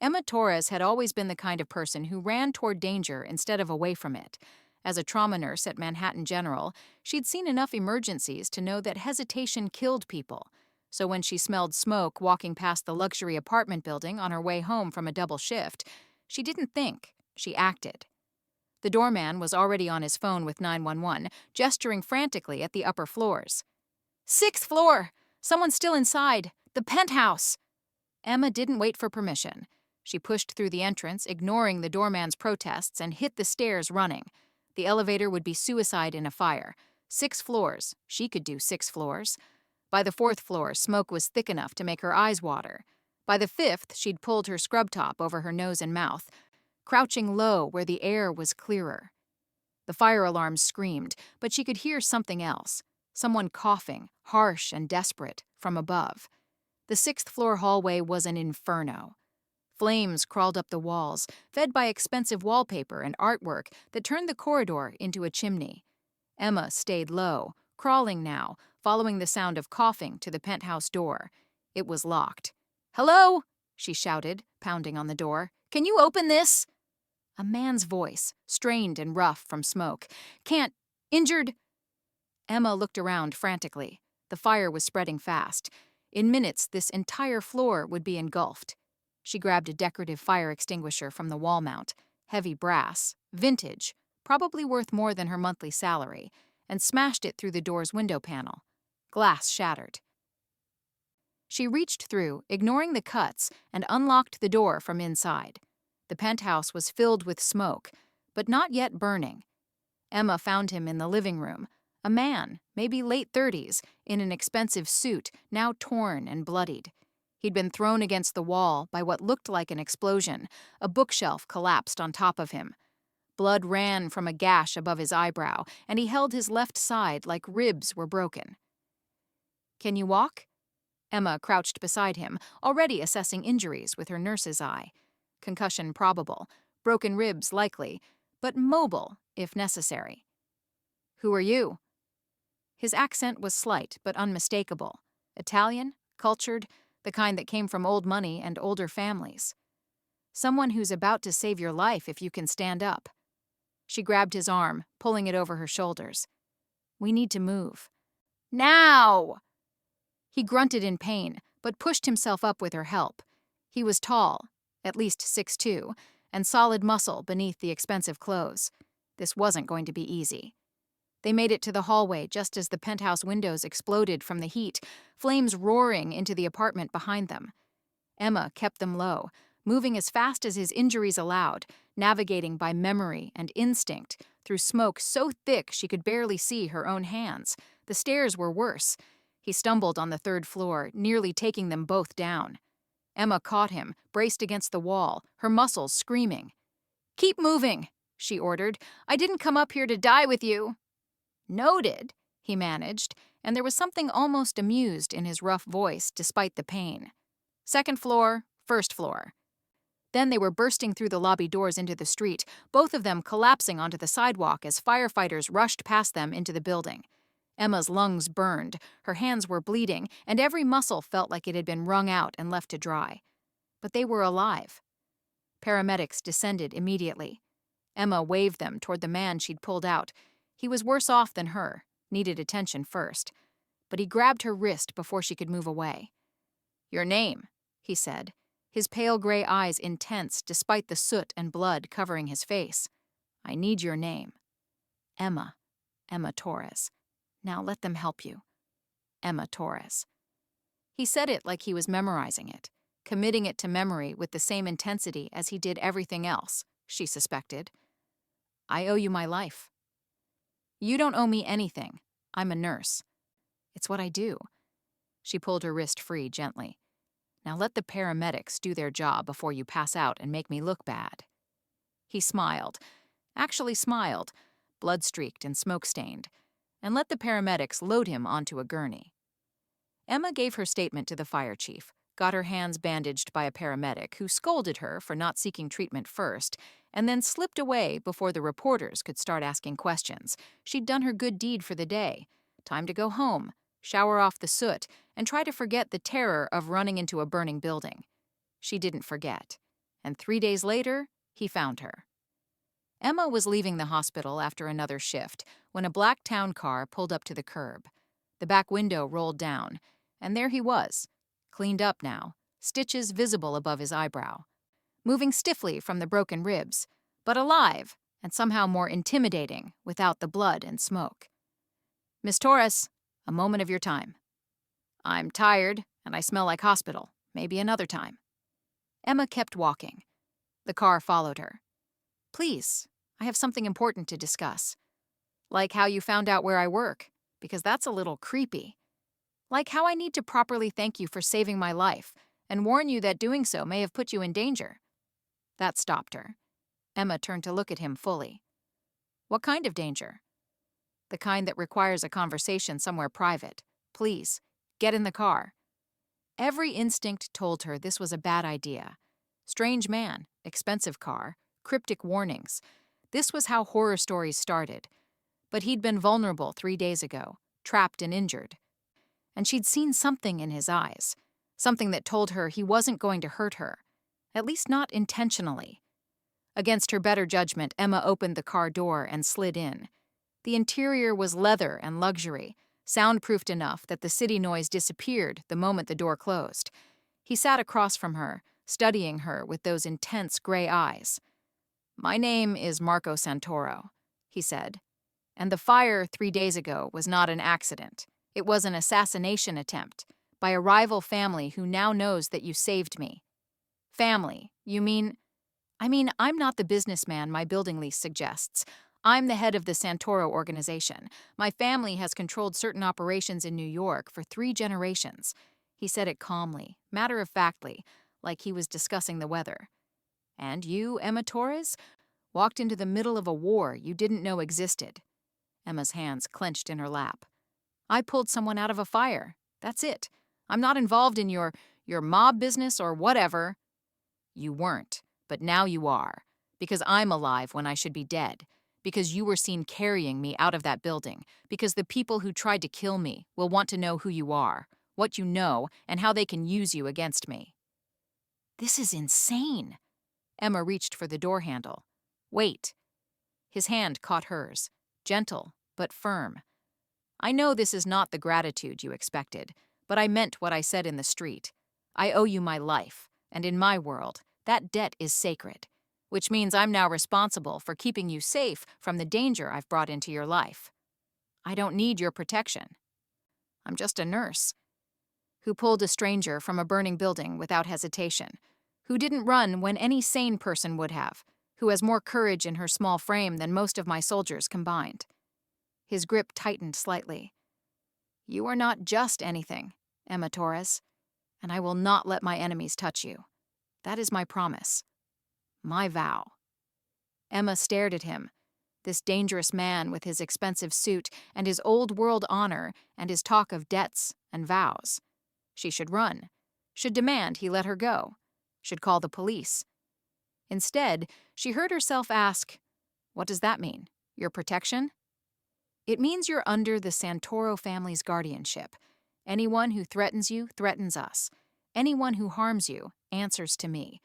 Emma Torres had always been the kind of person who ran toward danger instead of away from it. As a trauma nurse at Manhattan General, she'd seen enough emergencies to know that hesitation killed people. So when she smelled smoke walking past the luxury apartment building on her way home from a double shift, she didn't think, she acted. The doorman was already on his phone with 911, gesturing frantically at the upper floors. "Sixth floor! Someone's still inside! The penthouse!" Emma didn't wait for permission. She pushed through the entrance, ignoring the doorman's protests, and hit the stairs running. The elevator would be suicide in a fire. 6 floors. She could do 6 floors. By the 4th floor, smoke was thick enough to make her eyes water. By the 5th, she'd pulled her scrub top over her nose and mouth, crouching low where the air was clearer. The fire alarm screamed, but she could hear something else. Someone coughing, harsh and desperate, from above. The 6th floor hallway was an inferno. Flames crawled up the walls, fed by expensive wallpaper and artwork that turned the corridor into a chimney. Emma stayed low, crawling now, following the sound of coughing to the penthouse door. It was locked. "Hello?" she shouted, pounding on the door. "Can you open this?" A man's voice, strained and rough from smoke. "Can't. Injured." Emma looked around frantically. The fire was spreading fast. In minutes, this entire floor would be engulfed. She grabbed a decorative fire extinguisher from the wall mount, heavy brass, vintage, probably worth more than her monthly salary, and smashed it through the door's window panel. Glass shattered. She reached through, ignoring the cuts, and unlocked the door from inside. The penthouse was filled with smoke, but not yet burning. Emma found him in the living room, a man, maybe late 30s, in an expensive suit, now torn and bloodied. He'd been thrown against the wall by what looked like an explosion. A bookshelf collapsed on top of him. Blood ran from a gash above his eyebrow, and he held his left side like ribs were broken. "Can you walk?" Emma crouched beside him, already assessing injuries with her nurse's eye. Concussion probable, broken ribs likely, but mobile if necessary. "Who are you?" His accent was slight but unmistakable. Italian, cultured, the kind that came from old money and older families. "Someone who's about to save your life if you can stand up." She grabbed his arm, pulling it over her shoulders. "We need to move." "Now!" He grunted in pain, but pushed himself up with her help. He was tall, at least 6'2", and solid muscle beneath the expensive clothes. This wasn't going to be easy. They made it to the hallway just as the penthouse windows exploded from the heat, flames roaring into the apartment behind them. Emma kept them low, moving as fast as his injuries allowed, navigating by memory and instinct through smoke so thick she could barely see her own hands. The stairs were worse. He stumbled on the 3rd floor, nearly taking them both down. Emma caught him, braced against the wall, her muscles screaming. "Keep moving," she ordered. "I didn't come up here to die with you." "Noted," he managed, and there was something almost amused in his rough voice despite the pain. "2nd floor, 1st floor." Then they were bursting through the lobby doors into the street, both of them collapsing onto the sidewalk as firefighters rushed past them into the building. Emma's lungs burned, her hands were bleeding, and every muscle felt like it had been wrung out and left to dry. But they were alive. Paramedics descended immediately. Emma waved them toward the man she'd pulled out. He was worse off than her, needed attention first. But he grabbed her wrist before she could move away. "Your name," he said, his pale gray eyes intense despite the soot and blood covering his face. "I need your name." "Emma. Emma Torres. Now let them help you. Emma Torres." He said it like he was memorizing it, committing it to memory with the same intensity as he did everything else, she suspected. "I owe you my life." "You don't owe me anything. I'm a nurse." "It's what I do." She pulled her wrist free gently. "Now let the paramedics do their job before you pass out and make me look bad." He smiled, actually smiled, blood-streaked and smoke-stained, and let the paramedics load him onto a gurney. Emma gave her statement to the fire chief, got her hands bandaged by a paramedic who scolded her for not seeking treatment first, and then slipped away before the reporters could start asking questions. She'd done her good deed for the day. Time to go home, shower off the soot, and try to forget the terror of running into a burning building. She didn't forget. And 3 days later, he found her. Emma was leaving the hospital after another shift when a black town car pulled up to the curb. The back window rolled down, and there he was, cleaned up now, stitches visible above his eyebrow, moving stiffly from the broken ribs, but alive and somehow more intimidating without the blood and smoke. "Miss Torres, a moment of your time." "I'm tired, and I smell like hospital. Maybe another time." Emma kept walking. The car followed her. "Please, I have something important to discuss. Like how you found out where I work, because that's a little creepy. Like how I need to properly thank you for saving my life and warn you that doing so may have put you in danger." That stopped her. Emma turned to look at him fully. "What kind of danger?" "The kind that requires a conversation somewhere private. Please, get in the car." Every instinct told her this was a bad idea. Strange man, expensive car, cryptic warnings. This was how horror stories started. But he'd been vulnerable 3 days ago, trapped and injured. And she'd seen something in his eyes, something that told her he wasn't going to hurt her, at least not intentionally. Against her better judgment, Emma opened the car door and slid in. The interior was leather and luxury, soundproofed enough that the city noise disappeared the moment the door closed. He sat across from her, studying her with those intense gray eyes. "My name is Marco Santoro," he said. "And the fire 3 days ago was not an accident. It was an assassination attempt by a rival family who now knows that you saved me." "Family? You mean—" I'm not the businessman my building lease suggests. I'm the head of the Santoro organization. My family has controlled certain operations in New York for 3 generations. He said it calmly, matter-of-factly, like he was discussing the weather. "And you, Emma Torres, walked into the middle of a war you didn't know existed." Emma's hands clenched in her lap. "I pulled someone out of a fire. That's it. I'm not involved in your mob business or whatever." "You weren't, but now you are. Because I'm alive when I should be dead. Because you were seen carrying me out of that building. Because the people who tried to kill me will want to know who you are, what you know, and how they can use you against me." "This is insane." Emma reached for the door handle. "Wait." His hand caught hers, gentle but firm. "I know this is not the gratitude you expected, but I meant what I said in the street. I owe you my life, and in my world, that debt is sacred, which means I'm now responsible for keeping you safe from the danger I've brought into your life. I don't need your protection. I'm just a nurse who pulled a stranger from a burning building without hesitation, who didn't run when any sane person would have, who has more courage in her small frame than most of my soldiers combined." His grip tightened slightly. "You are not just anything, Emma Torres, and I will not let my enemies touch you. That is my promise. My vow." Emma stared at him, this dangerous man with his expensive suit and his old-world honor and his talk of debts and vows. She should run, should demand he let her go, should call the police. Instead, she heard herself ask, "What does that mean? Your protection?" "It means you're under the Santoro family's guardianship. Anyone who threatens you threatens us. Anyone who harms you answers to me.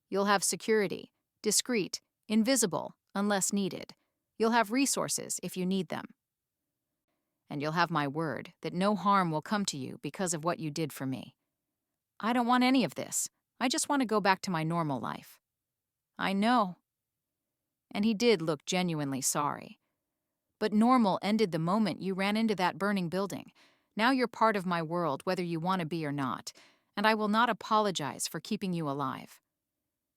You'll have security, discreet, invisible, unless needed. You'll have resources if you need them. And you'll have my word that no harm will come to you because of what you did for me. I don't want any of this. I just want to go back to my normal life." "I know." And he did look genuinely sorry. "But normal ended the moment you ran into that burning building. Now you're part of my world, whether you want to be or not, and I will not apologize for keeping you alive."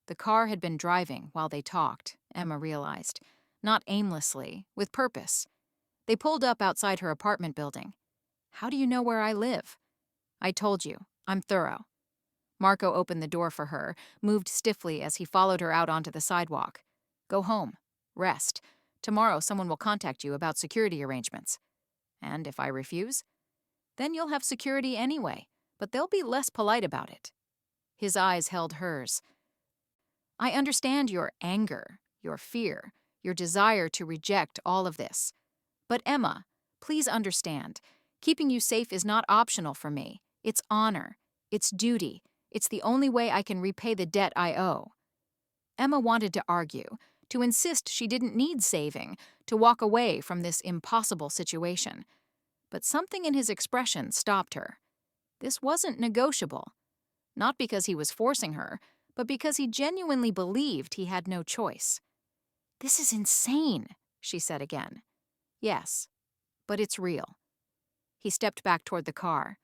The car had been driving while they talked, Emma realized, not aimlessly, with purpose. They pulled up outside her apartment building. "How do you know where I live?" "I told you. I'm thorough." Marco opened the door for her, moved stiffly as he followed her out onto the sidewalk. "Go home. Rest. Tomorrow someone will contact you about security arrangements. And if I refuse? Then you'll have security anyway, but they'll be less polite about it." His eyes held hers. "I understand your anger, your fear, your desire to reject all of this. But Emma, please understand, keeping you safe is not optional for me. It's honor. It's duty. It's the only way I can repay the debt I owe." Emma wanted to argue, to insist she didn't need saving, to walk away from this impossible situation. But something in his expression stopped her. This wasn't negotiable. Not because he was forcing her, but because he genuinely believed he had no choice. "This is insane," she said again. "Yes, but it's real." He stepped back toward the car.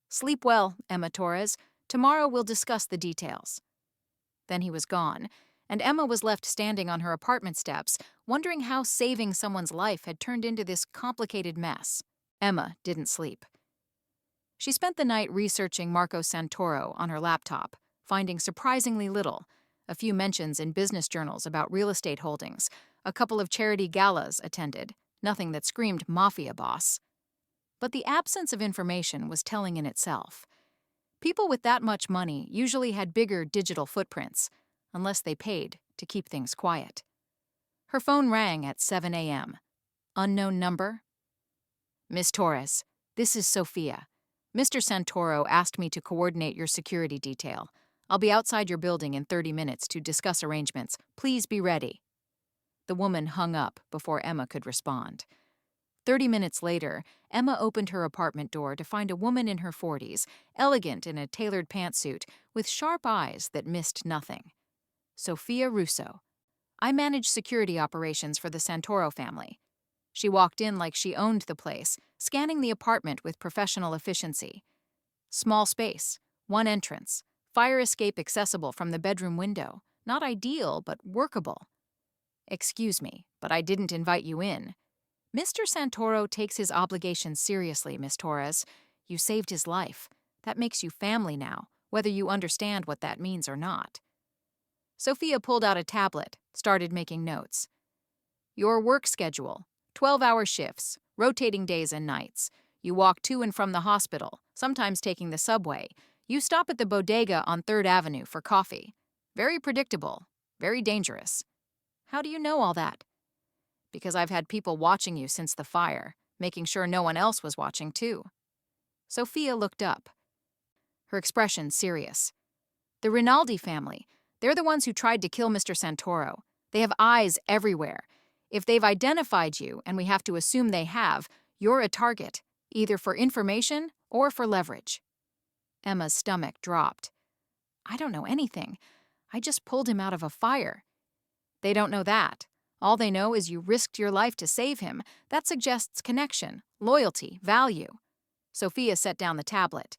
"Sleep well, Emma Torres. Tomorrow we'll discuss the details." Then he was gone, and Emma was left standing on her apartment steps, wondering how saving someone's life had turned into this complicated mess. Emma didn't sleep. She spent the night researching Marco Santoro on her laptop, finding surprisingly little: a few mentions in business journals about real estate holdings, a couple of charity galas attended, nothing that screamed mafia boss. But the absence of information was telling in itself. People with that much money usually had bigger digital footprints, unless they paid to keep things quiet. Her phone rang at 7 a.m. Unknown number? "Miss Torres, this is Sophia. Mr. Santoro asked me to coordinate your security detail. I'll be outside your building in 30 minutes to discuss arrangements. Please be ready." The woman hung up before Emma could respond. 30 minutes later, Emma opened her apartment door to find a woman in her 40s, elegant in a tailored pantsuit, with sharp eyes that missed nothing. "Sophia Russo. I manage security operations for the Santoro family." She walked in like she owned the place, scanning the apartment with professional efficiency. Small space, one entrance, fire escape accessible from the bedroom window. Not ideal, but workable. "Excuse me, but I didn't invite you in." "Mr. Santoro takes his obligations seriously, Miss Torres. You saved his life. That makes you family now, whether you understand what that means or not." Sophia pulled out a tablet, started making notes. "Your work schedule: 12-hour shifts, rotating days and nights. You walk to and from the hospital, sometimes taking the subway. You stop at the bodega on 3rd Avenue for coffee. Very predictable, very dangerous." "How do you know all that?" "Because I've had people watching you since the fire, making sure no one else was watching too." Sophia looked up, her expression serious. "The Rinaldi family, they're the ones who tried to kill Mr. Santoro. They have eyes everywhere. If they've identified you, and we have to assume they have, you're a target, either for information or for leverage." Emma's stomach dropped. "I don't know anything. I just pulled him out of a fire." "They don't know that. All they know is you risked your life to save him. That suggests connection, loyalty, value." Sophia set down the tablet.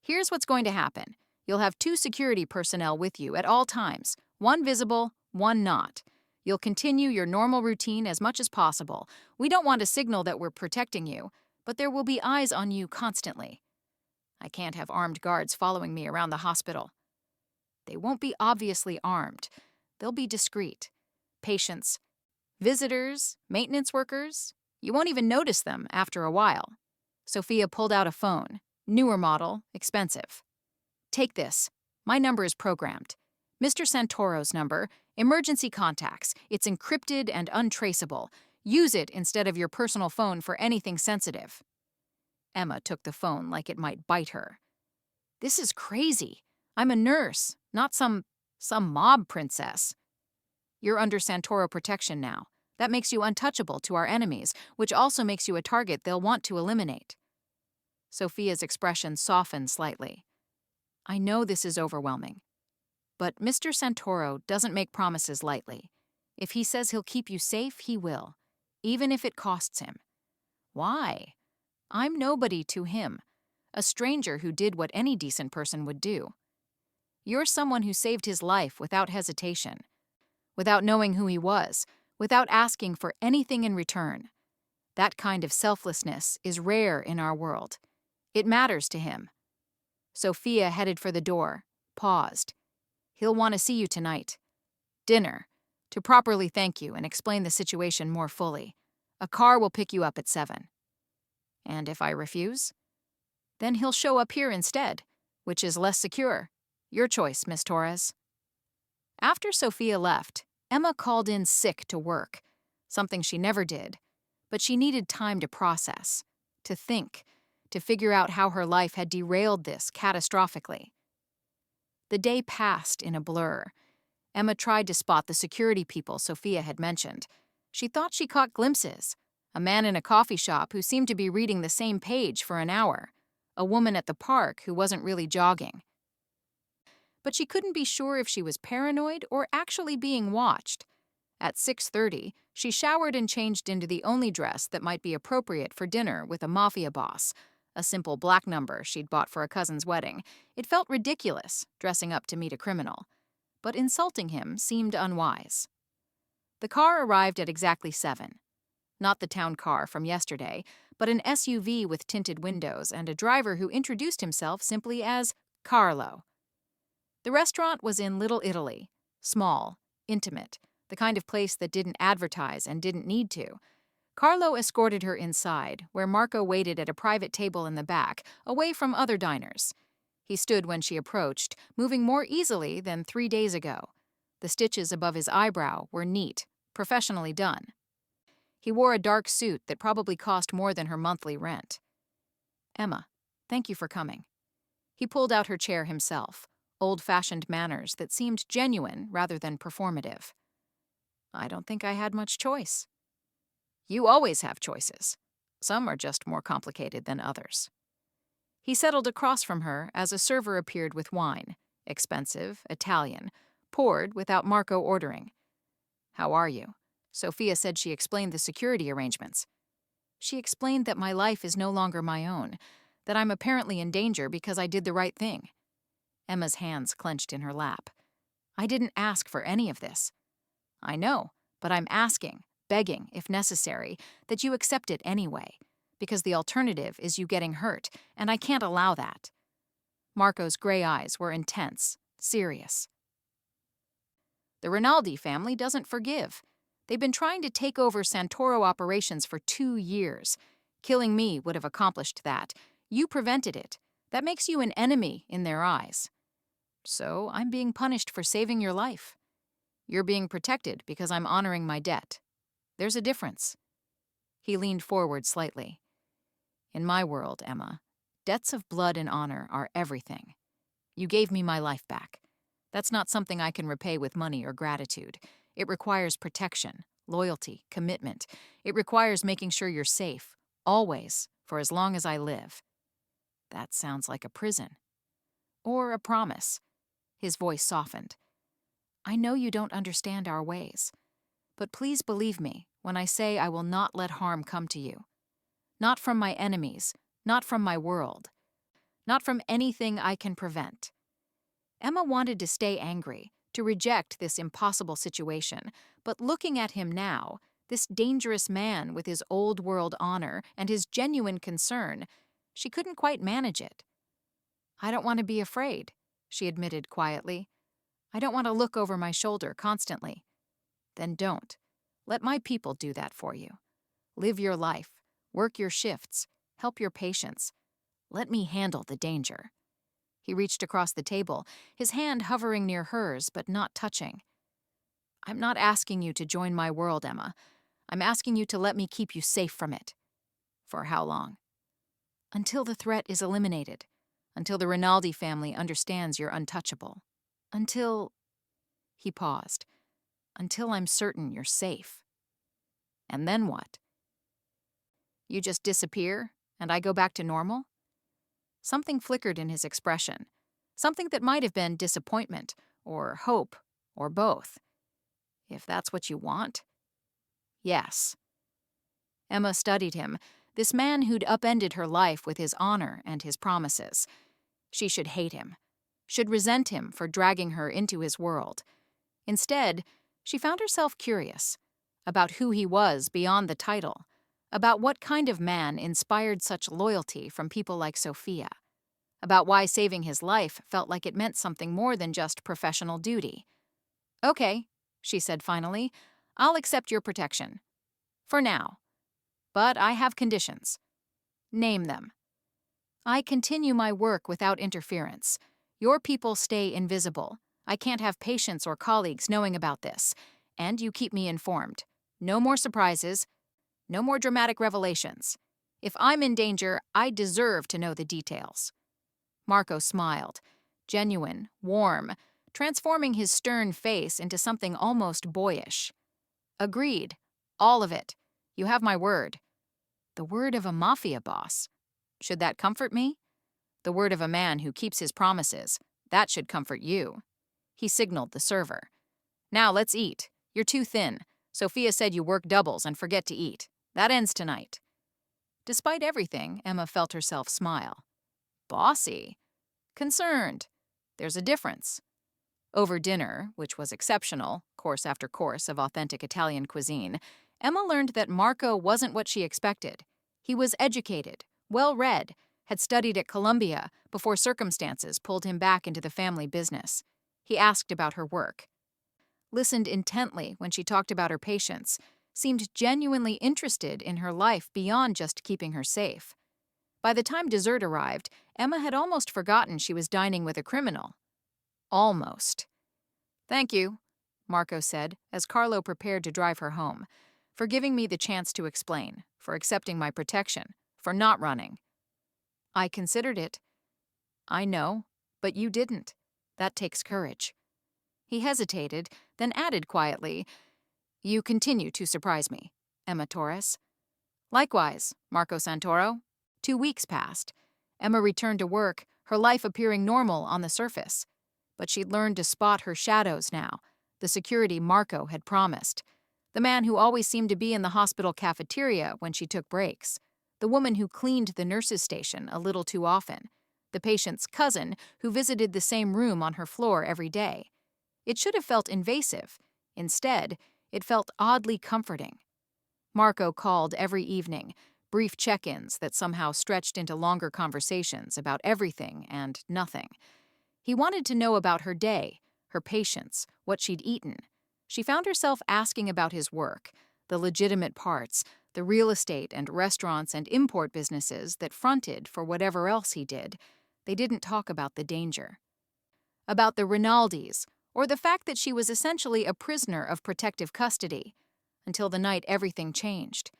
"Here's what's going to happen. You'll have 2 security personnel with you at all times, one visible, one not. You'll continue your normal routine as much as possible. We don't want to signal that we're protecting you, but there will be eyes on you constantly." "I can't have armed guards following me around the hospital." "They won't be obviously armed. They'll be discreet. Patients, visitors, maintenance workers. You won't even notice them after a while." Sophia pulled out a phone, newer model, expensive. "Take this. My number is programmed. Mr. Santoro's number, emergency contacts. It's encrypted and untraceable. Use it instead of your personal phone for anything sensitive." Emma took the phone like it might bite her. "This is crazy. I'm a nurse, not some mob princess." "You're under Santoro protection now. That makes you untouchable to our enemies, which also makes you a target they'll want to eliminate." Sophia's expression softened slightly. "I know this is overwhelming, but Mr. Santoro doesn't make promises lightly. If he says he'll keep you safe, he will, even if it costs him." "Why?" "I'm nobody to him, a stranger who did what any decent person would do. You're someone who saved his life without hesitation, without knowing who he was, without asking for anything in return. That kind of selflessness is rare in our world. It matters to him." Sophia headed for the door, paused. "He'll want to see you tonight. Dinner, to properly thank you and explain the situation more fully. A car will pick you up at 7. "And if I refuse?" "Then he'll show up here instead, which is less secure. Your choice, Miss Torres." After Sophia left, Emma called in sick to work, something she never did, but she needed time to process, to think, to figure out how her life had derailed this catastrophically. The day passed in a blur. Emma tried to spot the security people Sophia had mentioned. She thought she caught glimpses. A man in a coffee shop who seemed to be reading the same page for an hour. A woman at the park who wasn't really jogging. But she couldn't be sure if she was paranoid or actually being watched. At 6:30, she showered and changed into the only dress that might be appropriate for dinner with a MAFIA boss, a simple black number she'd bought for a cousin's wedding. It felt ridiculous, dressing up to meet a criminal. But insulting him seemed unwise. The car arrived at exactly 7. Not the town car from yesterday, but an SUV with tinted windows and a driver who introduced himself simply as Carlo. The restaurant was in Little Italy, small, intimate, the kind of place that didn't advertise and didn't need to. Carlo escorted her inside, where Marco waited at a private table in the back, away from other diners. He stood when she approached, moving more easily than 3 days ago. The stitches above his eyebrow were neat, professionally done. He wore a dark suit that probably cost more than her monthly rent. "Emma, thank you for coming." He pulled out her chair himself, old-fashioned manners that seemed genuine rather than performative. "I don't think I had much choice." "You always have choices. Some are just more complicated than others." He settled across from her as a server appeared with wine, expensive, Italian, poured without Marco ordering. "How are you?" Sophia said she explained the security arrangements. "She explained that my life is no longer my own, that I'm apparently in danger because I did the right thing." Emma's hands clenched in her lap. "I didn't ask for any of this." "I know, but I'm asking, begging, if necessary, that you accept it anyway, because the alternative is you getting hurt, and I can't allow that." Marco's gray eyes were intense, serious. "The Rinaldi family doesn't forgive. They've been trying to take over Santoro operations for 2 years. Killing me would have accomplished that. You prevented it. That makes you an enemy in their eyes. So I'm being punished for saving your life. You're being protected because I'm honoring my debt. There's a difference." He leaned forward slightly. "In my world, Emma, debts of blood and honor are everything. You gave me my life back. That's not something I can repay with money or gratitude. It requires protection, loyalty, commitment. It requires making sure you're safe, always, for as long as I live." "That sounds like a prison." "Or a promise." His voice softened. "I know you don't understand our ways, but please believe me when I say I will not let harm come to you. Not from my enemies, not from my world, not from anything I can prevent." Emma wanted to stay angry, to reject this impossible situation, but looking at him now, this dangerous man with his old-world honor and his genuine concern, she couldn't quite manage it. "I don't want to be afraid," she admitted quietly. "I don't want to look over my shoulder constantly." "Then don't. Let my people do that for you. Live your life, work your shifts, help your patients. Let me handle the danger." He reached across the table, his hand hovering near hers but not touching. "I'm not asking you to join my world, Emma. I'm asking you to let me keep you safe from it." "For how long?" "Until the threat is eliminated. Until the Rinaldi family understands you're untouchable. Until—" He paused. "Until I'm certain you're safe." "And then what?" "You just disappear, and I go back to normal?" Something flickered in his expression. Something that might have been disappointment, or hope, or both. "If that's what you want?" "Yes." Emma studied him, this man who'd upended her life with his honor and his promises. She should hate him, should resent him for dragging her into his world. Instead, she found herself curious about who he was beyond the title, about what kind of man inspired such loyalty from people like Sophia, about why saving his life felt like it meant something more than just professional duty. "Okay," she said finally, "I'll accept your protection. For now. But I have conditions." "Name them." "I continue my work without interference. Your people stay invisible. I can't have patients or colleagues knowing about this. And you keep me informed. No more surprises. No more dramatic revelations. If I'm in danger, I deserve to know the details." Marco smiled. Genuine, warm, transforming his stern face into something almost boyish. Agreed. All of it. You have my word. The word of a mafia boss. Should that comfort me? The word of a man who keeps his promises. That should comfort you. He signaled the server. Now let's eat. You're too thin. Sophia said you work doubles and forget to eat. That ends tonight. Despite everything, Emma felt herself smile. Bossy? Concerned. There's a difference. Over dinner, which was exceptional, course after course of authentic Italian cuisine, Emma learned that Marco wasn't what she expected. He was educated, well-read, had studied at Columbia before circumstances pulled him back into the family business. He asked about her work, listened intently when she talked about her patients, seemed genuinely interested in her life beyond just keeping her safe. By the time dessert arrived, Emma had almost forgotten she was dining with a criminal. Almost. Thank you, Marco said, as Carlo prepared to drive her home, for giving me the chance to explain, for accepting my protection, for not running. I considered it. I know, but you didn't. That takes courage. He hesitated, then added quietly, You continue to surprise me, Emma Torres. Likewise, Marco Santoro. 2 weeks passed. Emma returned to work, her life appearing normal on the surface. But she'd learned to spot her shadows now, the security Marco had promised. The man who always seemed to be in the hospital cafeteria when she took breaks. The woman who cleaned the nurse's station a little too often. The patient's cousin who visited the same room on her floor every day. It should have felt invasive. Instead, it felt oddly comforting. Marco called every evening, brief check-ins that somehow stretched into longer conversations about everything and nothing. He wanted to know about her day, her patients, what she'd eaten. She found herself asking about his work, the legitimate parts, the real estate and restaurants and import businesses that fronted for whatever else he did. They didn't talk about the danger. About the Rinaldis, or the fact that she was essentially a prisoner of protective custody, until the night everything changed.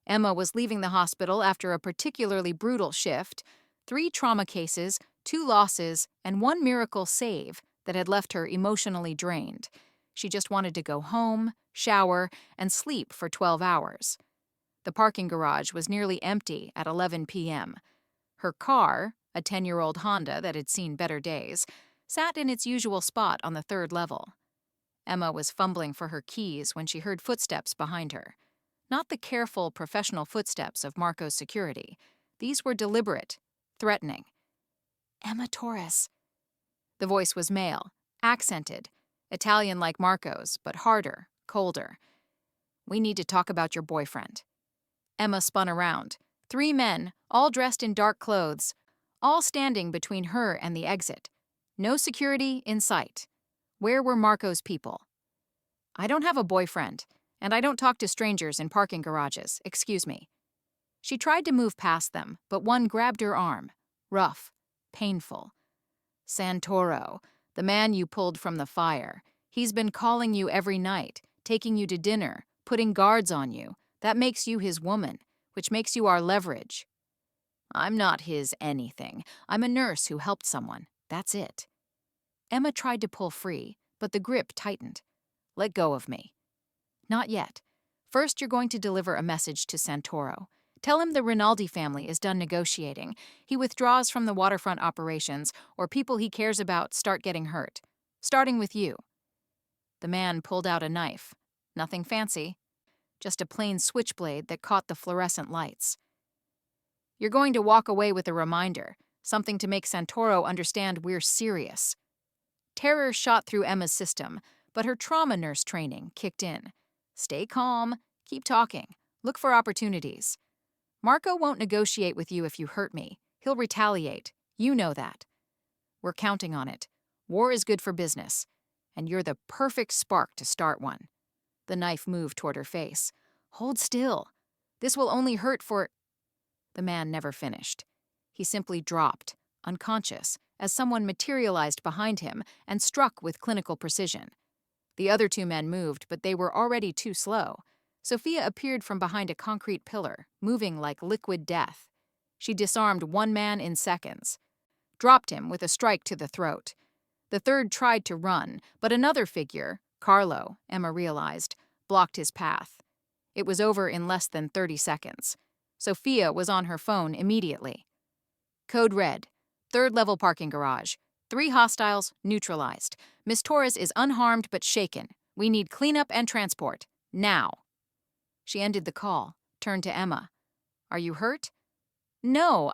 Emma was leaving the hospital after a particularly brutal shift, 3 trauma cases, 2 losses, and 1 miracle save that had left her emotionally drained. She just wanted to go home, shower, and sleep for 12 hours. The parking garage was nearly empty at 11 p.m. Her car, a 10-year-old Honda that had seen better days, sat in its usual spot on the 3rd level. Emma was fumbling for her keys when she heard footsteps behind her. Not the careful, professional footsteps of Marco's security. These were deliberate, threatening. Emma Torres. The voice was male, accented, Italian like Marco's, but harder, colder. We need to talk about your boyfriend. Emma spun around. 3 men, all dressed in dark clothes, all standing between her and the exit. No security in sight. Where were Marco's people? I don't have a boyfriend, and I don't talk to strangers in parking garages, excuse me. She tried to move past them, but one grabbed her arm. Rough, painful. Santoro, the man you pulled from the fire. He's been calling you every night, taking you to dinner, putting guards on you. That makes you his woman, which makes you our leverage. I'm not his anything. I'm a nurse who helped someone. That's it. Emma tried to pull free, but the grip tightened. Let go of me. Not yet. First, you're going to deliver a message to Santoro. Tell him the Rinaldi family is done negotiating. He withdraws from the waterfront operations, or people he cares about start getting hurt. Starting with you. The man pulled out a knife. Nothing fancy. Just a plain switchblade that caught the fluorescent lights. You're going to walk away with a reminder, something to make Santoro understand we're serious. Terror shot through Emma's system, but her trauma nurse training kicked in. Stay calm, keep talking, look for opportunities. Marco won't negotiate with you if you hurt me. He'll retaliate. You know that. We're counting on it. War is good for business, and you're the perfect spark to start one. The knife moved toward her face. Hold still. This will only hurt for... The man never finished. He simply dropped, unconscious, as someone materialized behind him and struck with clinical precision. The other 2 men moved, but they were already too slow. Sophia appeared from behind a concrete pillar, moving like liquid death. She disarmed 1 man in seconds. Dropped him with a strike to the throat. The third tried to run, but another figure, Carlo, Emma realized, blocked his path. It was over in less than 30 seconds. Sophia was on her phone immediately. Code red. Third-level parking garage. 3 hostiles neutralized. Miss Torres is unharmed but shaken. We need cleanup and transport. Now. She ended the call, turned to Emma. Are you hurt? No,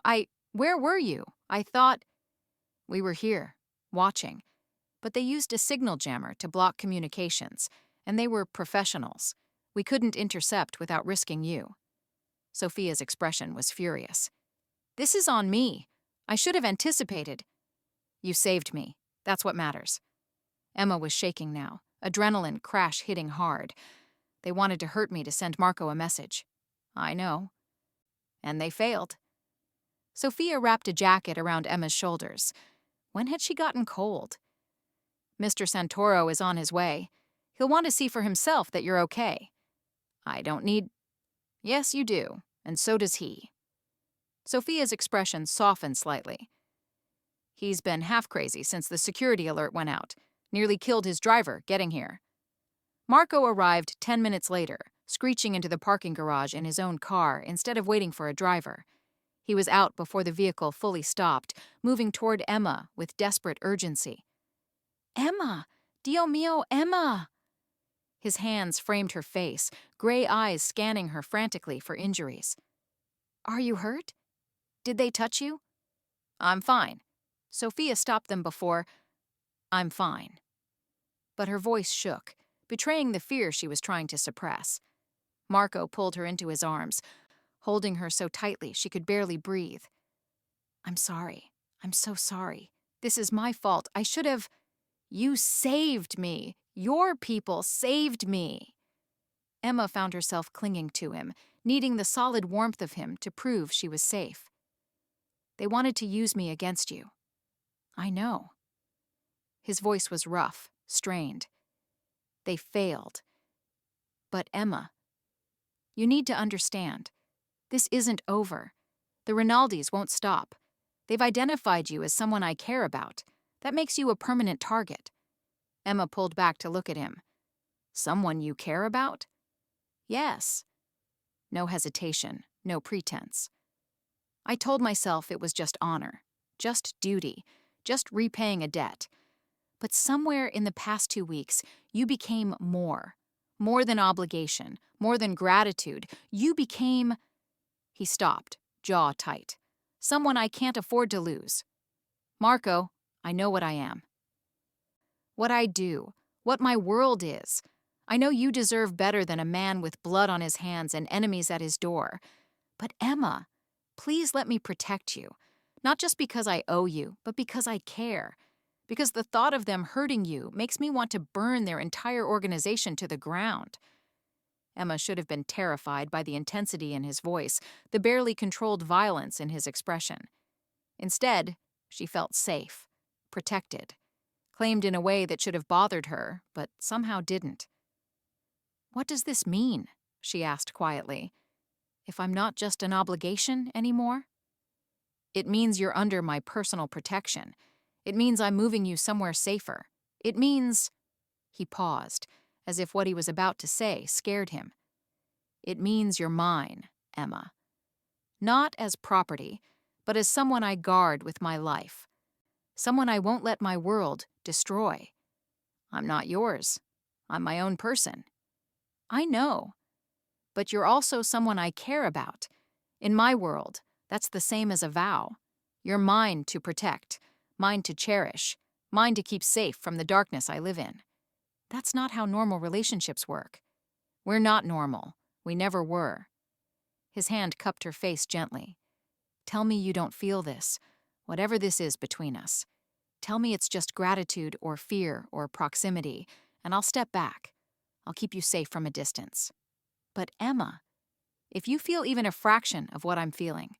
Where were you? I thought... We were here, watching. But they used a signal jammer to block communications, and they were professionals. We couldn't intercept without risking you. Sophia's expression was furious. This is on me. I should have anticipated. You saved me. That's what matters. Emma was shaking now, adrenaline crash hitting hard. They wanted to hurt me to send Marco a message. I know. And they failed. Sophia wrapped a jacket around Emma's shoulders. When had she gotten cold? Mr. Santoro is on his way. He'll want to see for himself that you're okay. I don't need... Yes, you do, and so does he. Sophia's expression softened slightly. He's been half-crazy since the security alert went out. Nearly killed his driver getting here. Marco arrived 10 minutes later, screeching into the parking garage in his own car instead of waiting for a driver. He was out before the vehicle fully stopped, moving toward Emma with desperate urgency. Emma! Dio mio, Emma! His hands framed her face, gray eyes scanning her frantically for injuries. Are you hurt? Did they touch you? I'm fine. Sophia stopped them before... I'm fine. But her voice shook, betraying the fear she was trying to suppress. Marco pulled her into his arms, holding her so tightly she could barely breathe. I'm sorry. I'm so sorry. This is my fault. I should have... You saved me. Your people saved me. Emma found herself clinging to him, needing the solid warmth of him to prove she was safe. They wanted to use me against you. I know. His voice was rough, strained. They failed. But Emma, you need to understand. This isn't over. The Rinaldis won't stop. They've identified you as someone I care about. That makes you a permanent target. Emma pulled back to look at him. Someone you care about? Yes. No hesitation, no pretense. I told myself it was just honor, just duty, just repaying a debt. But somewhere in the past 2 weeks, you became more. More than obligation, more than gratitude. You became... He stopped, jaw tight. Someone I can't afford to lose. Marco, I know what I am. What I do, what my world is. I know you deserve better than a man with blood on his hands and enemies at his door. But Emma, please let me protect you. Not just because I owe you, but because I care. Because the thought of them hurting you makes me want to burn their entire organization to the ground. Emma should have been terrified by the intensity in his voice, the barely controlled violence in his expression. Instead, she felt safe, protected, claimed in a way that should have bothered her, but somehow didn't. What does this mean? She asked quietly. If I'm not just an obligation anymore? It means you're under my personal protection. It means I'm moving you somewhere safer. It means... He paused, as if what he was about to say scared him. It means you're mine, Emma. Not as property, but as someone I guard with my life. Someone I won't let my world destroy. I'm not yours. I'm my own person. I know. But you're also someone I care about. In my world, that's the same as a vow. You're mine to protect, mine to cherish, mine to keep safe from the darkness I live in. That's not how normal relationships work. We're not normal. We never were. His hand cupped her face gently. Tell me you don't feel this, whatever this is between us. Tell me it's just gratitude or fear or proximity, and I'll step back. I'll keep you safe from a distance. But Emma, if you feel even a fraction of what I'm feeling...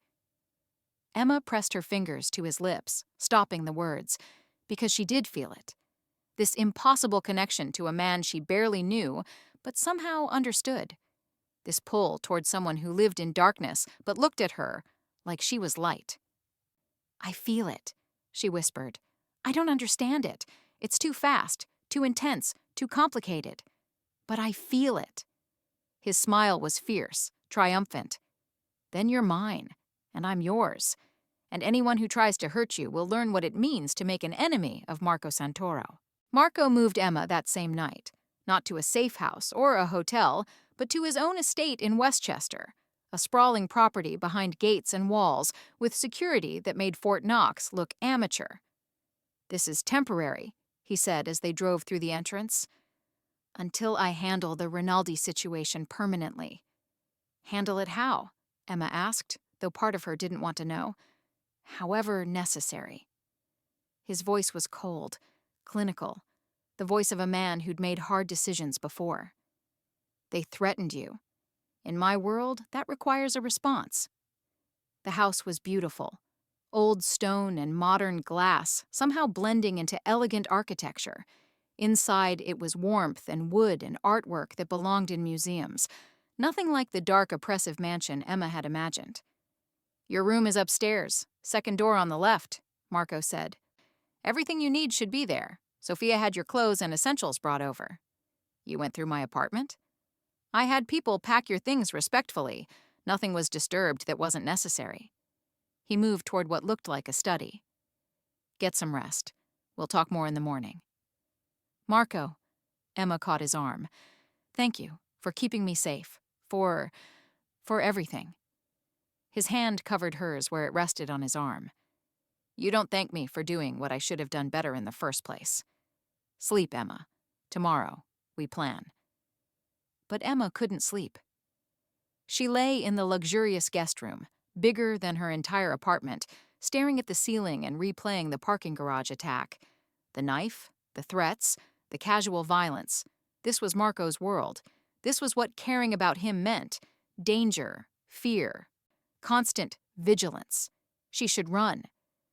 Emma pressed her fingers to his lips, stopping the words, because she did feel it. This impossible connection to a man she barely knew, but somehow understood. This pull toward someone who lived in darkness but looked at her like she was light. I feel it, she whispered. I don't understand it. It's too fast, too intense, too complicated. But I feel it." His smile was fierce, triumphant. "Then you're mine, and I'm yours. And anyone who tries to hurt you will learn what it means to make an enemy of Marco Santoro." Marco moved Emma that same night, not to a safe house or a hotel, but to his own estate in Westchester, a sprawling property behind gates and walls with security that made Fort Knox look amateur. "This is temporary," he said as they drove through the entrance, "until I handle the Rinaldi situation permanently." "Handle it how?" Emma asked, though part of her didn't want to know. "However necessary." His voice was cold, clinical, the voice of a man who'd made hard decisions before. "They threatened you. In my world, that requires a response." The house was beautiful. Old stone and modern glass, somehow blending into elegant architecture. Inside, it was warmth and wood and artwork that belonged in museums. Nothing like the dark, oppressive mansion Emma had imagined. "Your room is upstairs, second door on the left," Marco said. "Everything you need should be there. Sophia had your clothes and essentials brought over." "You went through my apartment?" "I had people pack your things respectfully. Nothing was disturbed that wasn't necessary." He moved toward what looked like a study. "Get some rest. We'll talk more in the morning." "Marco," Emma caught his arm. "Thank you for keeping me safe. For everything." His hand covered hers where it rested on his arm. "You don't thank me for doing what I should have done better in the first place. Sleep, Emma. Tomorrow, we plan." But Emma couldn't sleep. She lay in the luxurious guest room, bigger than her entire apartment, staring at the ceiling and replaying the parking garage attack. The knife, the threats, the casual violence. This was Marco's world. This was what caring about him meant. Danger, fear, constant vigilance. She should run.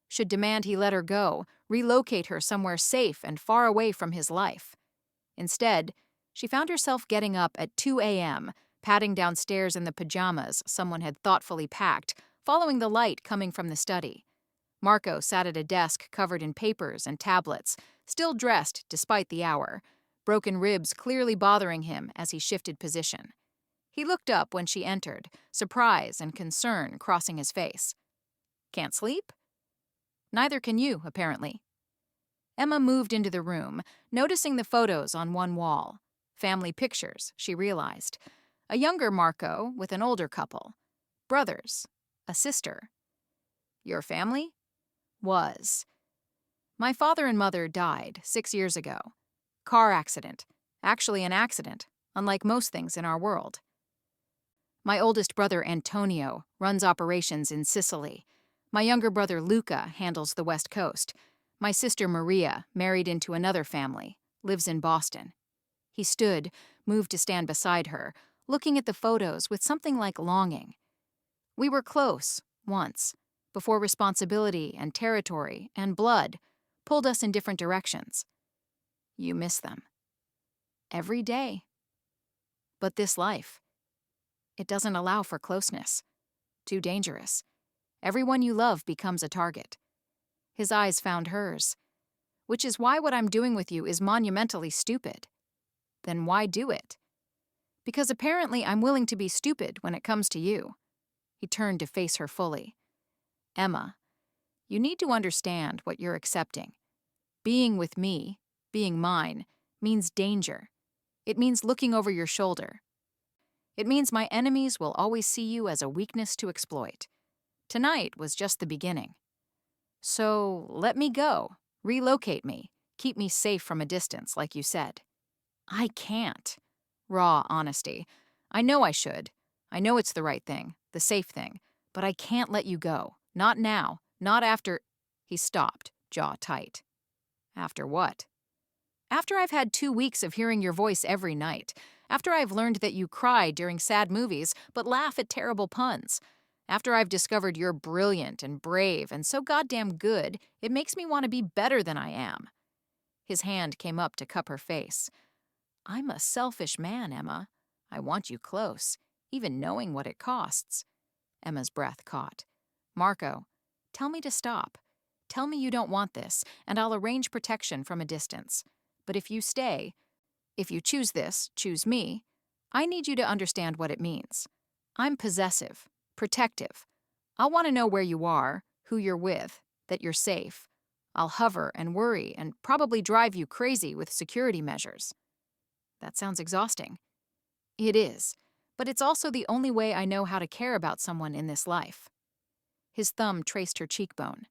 Should demand he let her go, relocate her somewhere safe and far away from his life. Instead, she found herself getting up at 2 a.m., padding downstairs in the pajamas someone had thoughtfully packed, following the light coming from the study. Marco sat at a desk covered in papers and tablets, still dressed despite the hour, broken ribs clearly bothering him as he shifted position. He looked up when she entered, surprise and concern crossing his face. "Can't sleep?" "Neither can you, apparently." Emma moved into the room, noticing the photos on one wall. Family pictures, she realized. A younger Marco with an older couple. Brothers. A sister. "Your family?" "Was. My father and mother died 6 years ago. Car accident. Actually an accident, unlike most things in our world. My oldest brother Antonio runs operations in Sicily. My younger brother Luca handles the West Coast. My sister Maria, married into another family, lives in Boston." He stood, moved to stand beside her, looking at the photos with something like longing. "We were close, once, before responsibility and territory and blood pulled us in different directions." "You miss them?" "Every day. But this life, it doesn't allow for closeness. Too dangerous. Everyone you love becomes a target." His eyes found hers. "Which is why what I'm doing with you is monumentally stupid." "Then why do it?" "Because apparently I'm willing to be stupid when it comes to you." He turned to face her fully. "Emma, you need to understand what you're accepting. Being with me, being mine, means danger. It means looking over your shoulder. It means my enemies will always see you as a weakness to exploit. Tonight was just the beginning. So let me go, relocate me, keep me safe from a distance, like you said." "I can't." Raw honesty. "I know I should. I know it's the right thing, the safe thing, but I can't let you go. Not now, not after—" He stopped, jaw tight. "After what?" "After I've had 2 weeks of hearing your voice every night. After I've learned that you cry during sad movies but laugh at terrible puns. After I've discovered you're brilliant and brave and so goddamn good, it makes me want to be better than I am." His hand came up to cup her face. "I'm a selfish man, Emma. I want you close, even knowing what it costs." Emma's breath caught. "Marco, tell me to stop. Tell me you don't want this, and I'll arrange protection from a distance. But if you stay, if you choose this, choose me, I need you to understand what it means. I'm possessive, protective. I'll want to know where you are, who you're with, that you're safe. I'll hover and worry and probably drive you crazy with security measures. That sounds exhausting. It is, but it's also the only way I know how to care about someone in this life. His thumb traced her cheekbone.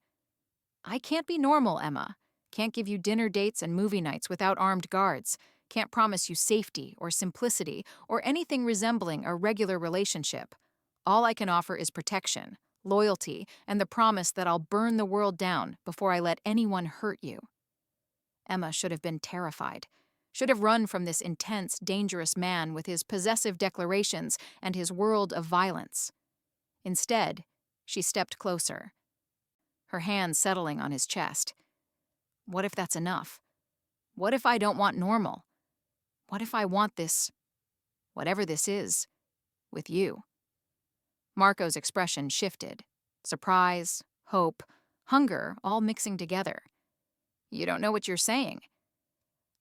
I can't be normal, Emma. Can't give you dinner dates and movie nights without armed guards. Can't promise you safety or simplicity or anything resembling a regular relationship. All I can offer is protection, loyalty, and the promise that I'll burn the world down before I let anyone hurt you. Emma should have been terrified. Should have run from this intense, dangerous man with his possessive declarations and his world of violence. Instead, she stepped closer, her hand settling on his chest. What if that's enough? What if I don't want normal? What if I want this, whatever this is, with you? Marco's expression shifted. Surprise, hope, hunger, all mixing together. You don't know what you're saying.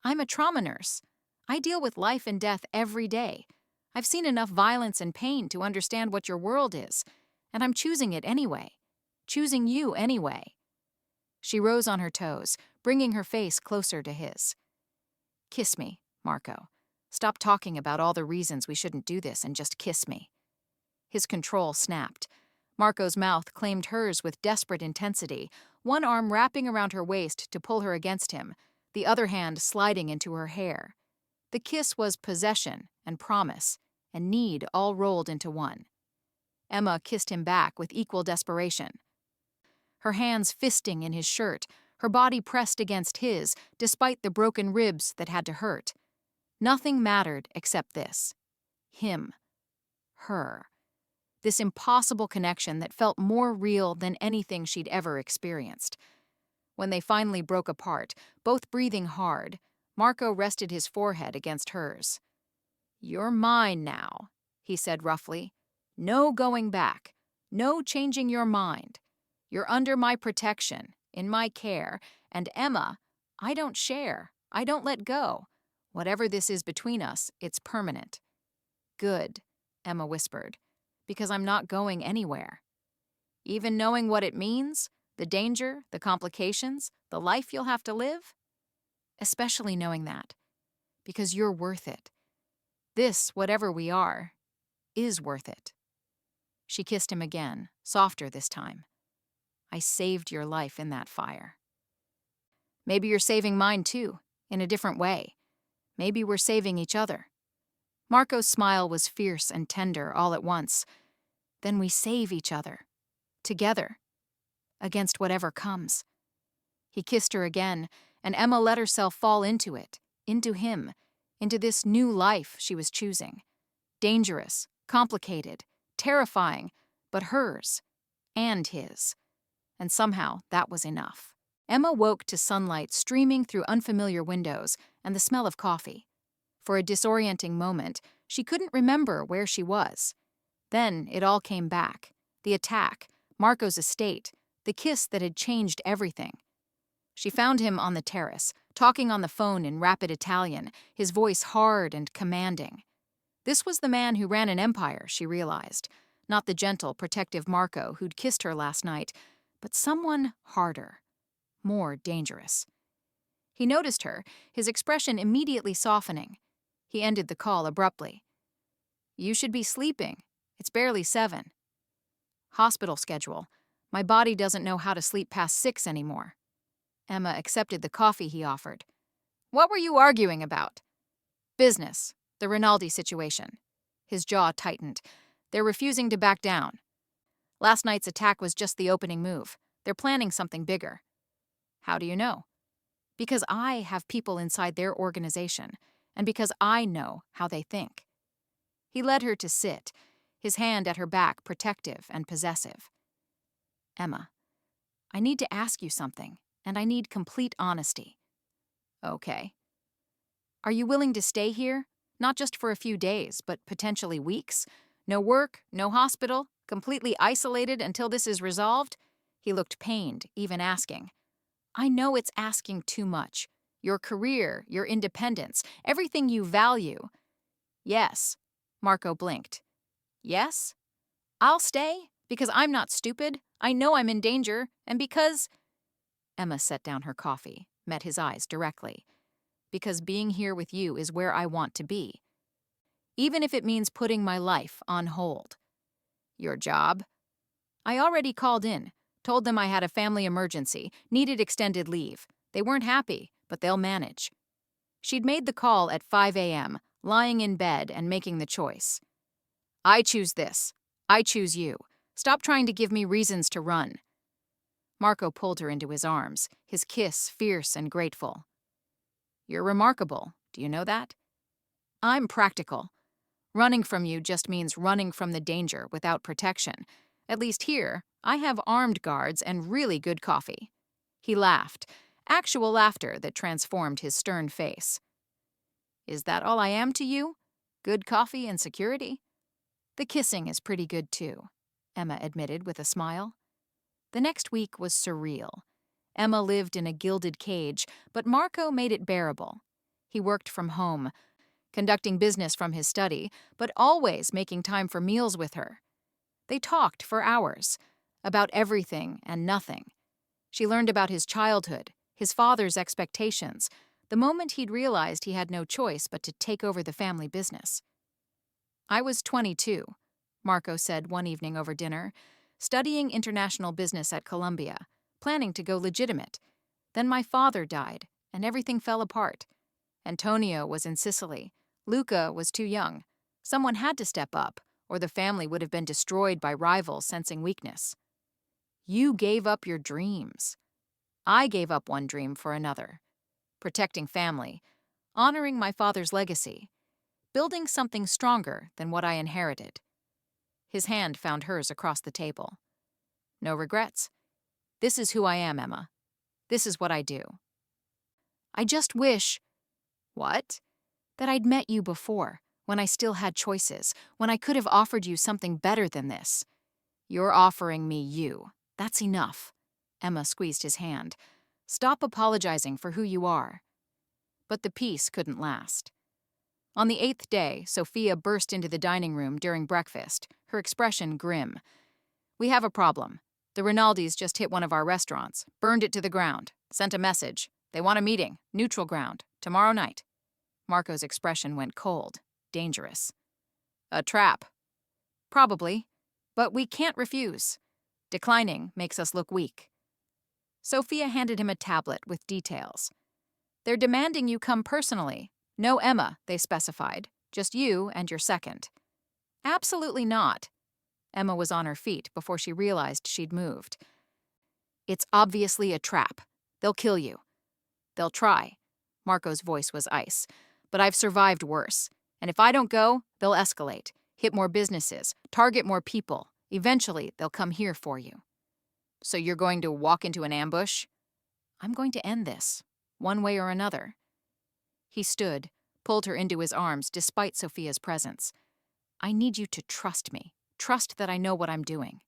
I'm a trauma nurse. I deal with life and death every day. I've seen enough violence and pain to understand what your world is, and I'm choosing it anyway. Choosing you anyway. She rose on her toes, bringing her face closer to his. Kiss me, Marco. Stop talking about all the reasons we shouldn't do this and just kiss me. His control snapped. Marco's mouth claimed hers with desperate intensity, one arm wrapping around her waist to pull her against him, the other hand sliding into her hair. The kiss was possession and promise and need all rolled into one. Emma kissed him back with equal desperation. Her hands fisting in his shirt, her body pressed against his, despite the broken ribs that had to hurt. Nothing mattered except this. Him. Her. This impossible connection that felt more real than anything she'd ever experienced. When they finally broke apart, both breathing hard, Marco rested his forehead against hers. You're mine now, he said roughly. No going back. No changing your mind. You're under my protection, in my care, and Emma, I don't share. I don't let go. Whatever this is between us, it's permanent. Good, Emma whispered, because I'm not going anywhere. Even knowing what it means, the danger, the complications, the life you'll have to live? Especially knowing that, because you're worth it. This, whatever we are, is worth it. She kissed him again, softer this time. I saved your life in that fire. Maybe you're saving mine too, in a different way. Maybe we're saving each other. Marco's smile was fierce and tender all at once. Then we save each other. Together. Against whatever comes. He kissed her again, and Emma let herself fall into it, into him, into this new life she was choosing. Dangerous, complicated, terrifying, but hers, and his. And somehow that was enough. Emma woke to sunlight streaming through unfamiliar windows and the smell of coffee. For a disorienting moment, she couldn't remember where she was. Then it all came back. The attack, Marco's estate, the kiss that had changed everything. She found him on the terrace, talking on the phone in rapid Italian, his voice hard and commanding. This was the man who ran an empire, she realized. Not the gentle, protective Marco who'd kissed her last night, but someone harder, more dangerous. He noticed her, his expression immediately softening. He ended the call abruptly. You should be sleeping. It's barely 7. Hospital schedule. My body doesn't know how to sleep past 6 anymore. Emma accepted the coffee he offered. What were you arguing about? Business. The Rinaldi situation. His jaw tightened. They're refusing to back down. Last night's attack was just the opening move. They're planning something bigger. How do you know? Because I have people inside their organization, and because I know how they think. He led her to sit, his hand at her back protective and possessive. Emma, I need to ask you something, and I need complete honesty. Okay. Are you willing to stay here? Not just for a few days, but potentially weeks? No work, no hospital, completely isolated until this is resolved? He looked pained, even asking. I know it's asking too much. Your career, your independence, everything you value. Yes. Marco blinked. Yes? I'll stay, because I'm not stupid. I know I'm in danger, and because... Emma set down her coffee, met his eyes directly. Because being here with you is where I want to be. Even if it means putting my life on hold. Your job? I already called in, told them I had a family emergency, needed extended leave. They weren't happy, but they'll manage. She'd made the call at 5 a.m., lying in bed and making the choice. I choose this. I choose you. Stop trying to give me reasons to run. Marco pulled her into his arms, his kiss fierce and grateful. You're remarkable. Do you know that? I'm practical. Running from you just means running from the danger without protection. At least here, I have armed guards and really good coffee. He laughed, actual laughter that transformed his stern face. Is that all I am to you? Good coffee and security? The kissing is pretty good too, Emma admitted with a smile. The next week was surreal. Emma lived in a gilded cage, but Marco made it bearable. He worked from home, conducting business from his study, but always making time for meals with her. They talked for hours, about everything and nothing. She learned about his childhood, his father's expectations, the moment he'd realized he had no choice but to take over the family business. I was 22, Marco said one evening over dinner, studying international business at Columbia, planning to go legitimate. Then my father died, and everything fell apart. Antonio was in Sicily. Luca was too young. Someone had to step up, or the family would have been destroyed by rivals sensing weakness. You gave up your dreams. I gave up one dream for another. Protecting family, honoring my father's legacy, building something stronger than what I inherited. His hand found hers across the table. No regrets. This is who I am, Emma. This is what I do. I just wish... What? That I'd met you before, when I still had choices, when I could have offered you something better than this. You're offering me you. That's enough. Emma squeezed his hand. Stop apologizing for who you are. But the peace couldn't last. On the 8th day, Sophia burst into the dining room during breakfast, her expression grim. We have a problem. The Rinaldis just hit one of our restaurants, burned it to the ground, sent a message. They want a meeting, neutral ground, tomorrow night. Marco's expression went cold, dangerous. A trap. Probably, but we can't refuse. Declining makes us look weak. Sophia handed him a tablet with details. They're demanding you come personally. No Emma, they specified. Just you and your second. Absolutely not. Emma was on her feet before she realized she'd moved. It's obviously a trap. They'll kill you. They'll try. Marco's voice was ice. But I've survived worse. And if I don't go, they'll escalate, hit more businesses, target more people. Eventually, they'll come here for you. So you're going to walk into an ambush? I'm going to end this, one way or another. He stood, pulled her into his arms despite Sophia's presence. I need you to trust me. Trust that I know what I'm doing.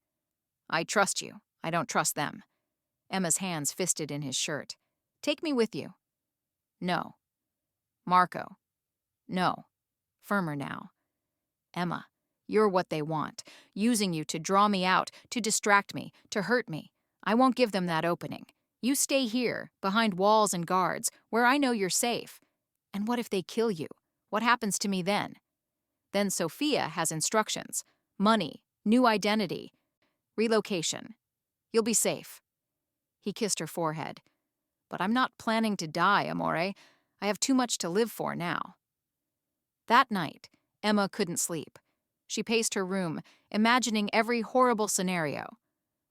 I trust you. I don't trust them. Emma's hands fisted in his shirt. Take me with you. No. Marco. No. Firmer now. Emma, you're what they want, using you to draw me out, to distract me, to hurt me. I won't give them that opening. You stay here, behind walls and guards, where I know you're safe. And what if they kill you? What happens to me then? Then Sophia has instructions. Money, new identity, relocation. You'll be safe. He kissed her forehead. But I'm not planning to die, amore. I have too much to live for now. That night, Emma couldn't sleep. She paced her room, imagining every horrible scenario.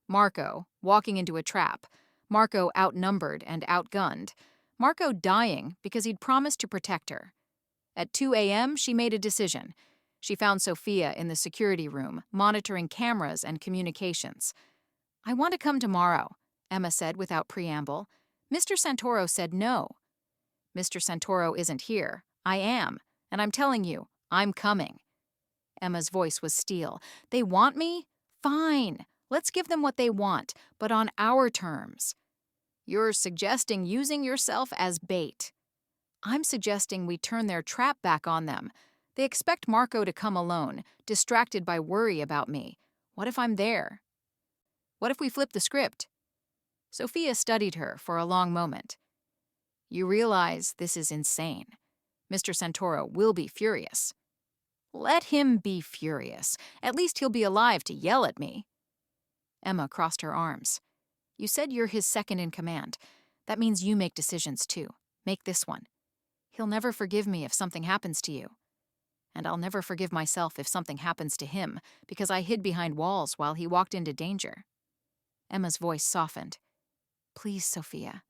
Marco walking into a trap. Marco outnumbered and outgunned. Marco dying because he'd promised to protect her. At 2 a.m., she made a decision. She found Sophia in the security room, monitoring cameras and communications. I want to come tomorrow, Emma said without preamble. Mr. Santoro said no. Mr. Santoro isn't here. I am. And I'm telling you, I'm coming. Emma's voice was steel. They want me? Fine. Let's give them what they want, but on our terms. You're suggesting using yourself as bait. I'm suggesting we turn their trap back on them. They expect Marco to come alone, distracted by worry about me. What if I'm there? What if we flip the script? Sophia studied her for a long moment. You realize this is insane. Mr. Santoro will be furious. Let him be furious. At least he'll be alive to yell at me. Emma crossed her arms. You said you're his second in command. That means you make decisions too. Make this one. He'll never forgive me if something happens to you. And I'll never forgive myself if something happens to him, because I hid behind walls while he walked into danger. Emma's voice softened. Please, Sophia,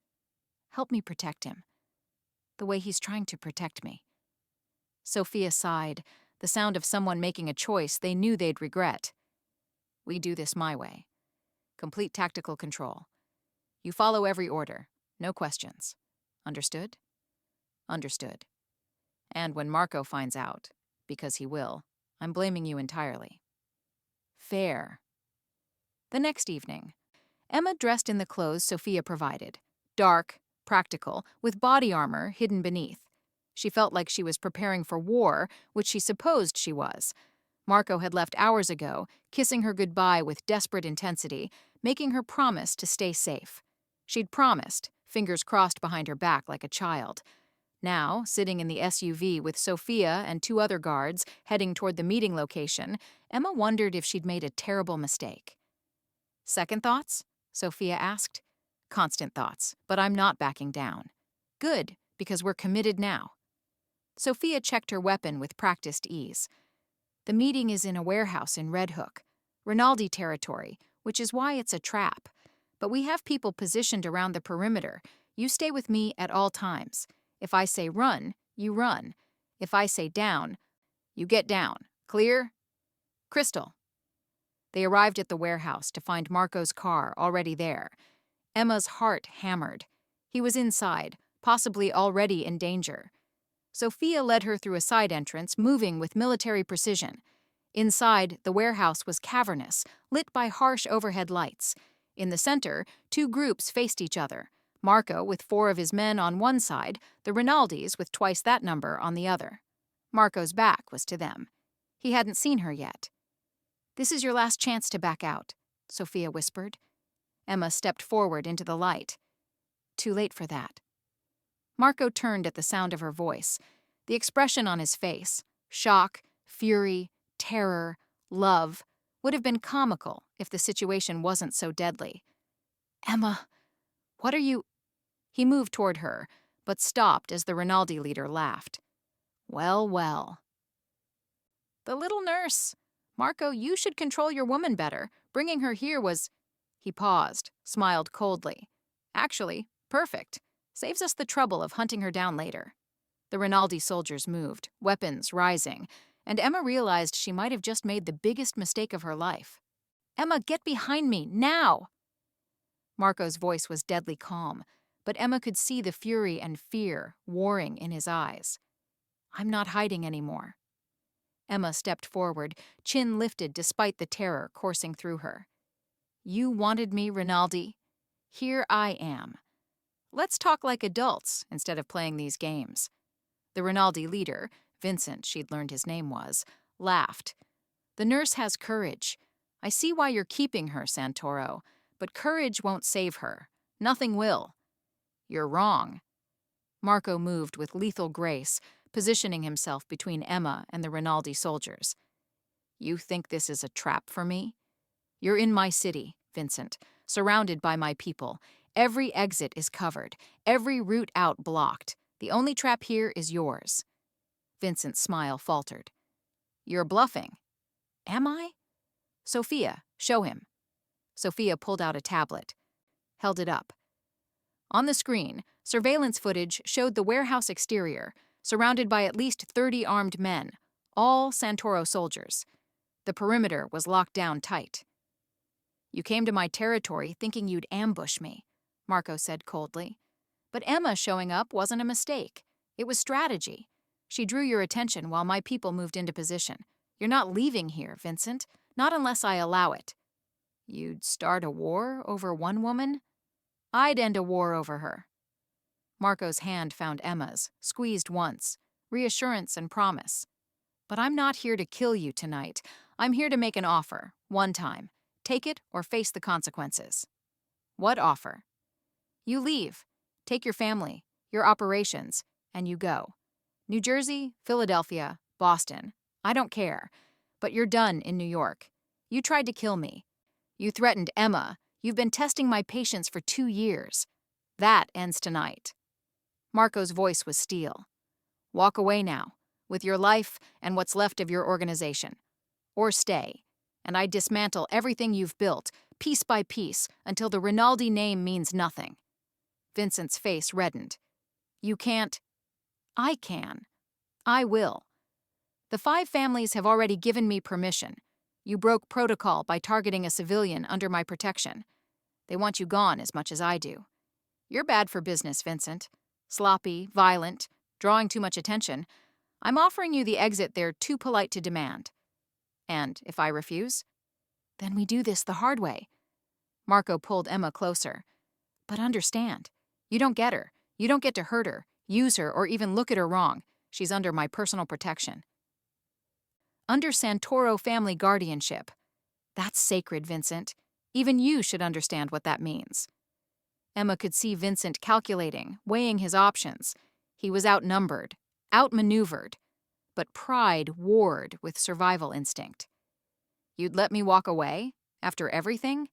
help me protect him. The way he's trying to protect me. Sophia sighed, the sound of someone making a choice they knew they'd regret. We do this my way. Complete tactical control. You follow every order, no questions. Understood? Understood. And when Marco finds out, because he will, I'm blaming you entirely. Fair. The next evening, Emma dressed in the clothes Sophia provided. Dark, practical, with body armor hidden beneath. She felt like she was preparing for war, which she supposed she was. Marco had left hours ago, kissing her goodbye with desperate intensity, making her promise to stay safe. She'd promised, fingers crossed behind her back like a child. Now, sitting in the SUV with Sophia and 2 other guards heading toward the meeting location, Emma wondered if she'd made a terrible mistake. Second thoughts? Sophia asked. Constant thoughts, but I'm not backing down. Good, because we're committed now. Sophia checked her weapon with practiced ease. The meeting is in a warehouse in Red Hook, Rinaldi territory, which is why it's a trap. But we have people positioned around the perimeter. You stay with me at all times. If I say run, you run. If I say down, you get down. Clear? Crystal. They arrived at the warehouse to find Marco's car already there. Emma's heart hammered. He was inside, possibly already in danger. Sophia led her through a side entrance, moving with military precision. Inside, the warehouse was cavernous, lit by harsh overhead lights. In the center, 2 groups faced each other. Marco with 4 of his men on one side, the Rinaldis with twice that number on the other. Marco's back was to them. He hadn't seen her yet. This is your last chance to back out, Sophia whispered. Emma stepped forward into the light. Too late for that. Marco turned at the sound of her voice. The expression on his face, shock, fury, terror, love, would have been comical if the situation wasn't so deadly. Emma, what are you... He moved toward her, but stopped as the Rinaldi leader laughed. Well, well. The little nurse. Marco, you should control your woman better. Bringing her here was... He paused, smiled coldly. Actually, perfect. Saves us the trouble of hunting her down later. The Rinaldi soldiers moved, weapons rising, and Emma realized she might have just made the biggest mistake of her life. Emma, get behind me, now! Marco's voice was deadly calm, but Emma could see the fury and fear warring in his eyes. I'm not hiding anymore. Emma stepped forward, chin lifted despite the terror coursing through her. You wanted me, Rinaldi. Here I am. Let's talk like adults instead of playing these games. The Rinaldi leader, Vincent, she'd learned his name was, laughed. The nurse has courage. I see why you're keeping her, Santoro, but courage won't save her. Nothing will. You're wrong. Marco moved with lethal grace, positioning himself between Emma and the Rinaldi soldiers. You think this is a trap for me? You're in my city, Vincent, surrounded by my people. Every exit is covered, every route out blocked. The only trap here is yours. Vincent's smile faltered. You're bluffing. Am I? Sophia, show him. Sophia pulled out a tablet, held it up. On the screen, surveillance footage showed the warehouse exterior, surrounded by at least 30 armed men, all Santoro soldiers. The perimeter was locked down tight. You came to my territory thinking you'd ambush me, Marco said coldly. But Emma showing up wasn't a mistake. It was strategy. She drew your attention while my people moved into position. You're not leaving here, Vincent, not unless I allow it. You'd start a war over one woman? I'd end a war over her. Marco's hand found Emma's, squeezed once, reassurance and promise. But I'm not here to kill you tonight. I'm here to make an offer, one time. Take it or face the consequences. What offer? You leave. Take your family, your operations, and you go. New Jersey, Philadelphia, Boston. I don't care. But you're done in New York. You tried to kill me. You threatened Emma. You've been testing my patience for 2 years. That ends tonight. Marco's voice was steel. Walk away now, with your life and what's left of your organization. Or stay, and I dismantle everything you've built, piece by piece, until the Rinaldi name means nothing. Vincent's face reddened. You can't. I can. I will. The 5 families have already given me permission. You broke protocol by targeting a civilian under my protection. They want you gone as much as I do. You're bad for business, Vincent. Sloppy, violent, drawing too much attention. I'm offering you the exit they're too polite to demand. And if I refuse? Then we do this the hard way. Marco pulled Emma closer. But understand, you don't get her. You don't get to hurt her, use her, or even look at her wrong. She's under my personal protection. Under Santoro family guardianship. That's sacred, Vincent. Even you should understand what that means. Emma could see Vincent calculating, weighing his options. He was outnumbered, outmaneuvered, but pride warred with survival instinct. You'd let me walk away? After everything?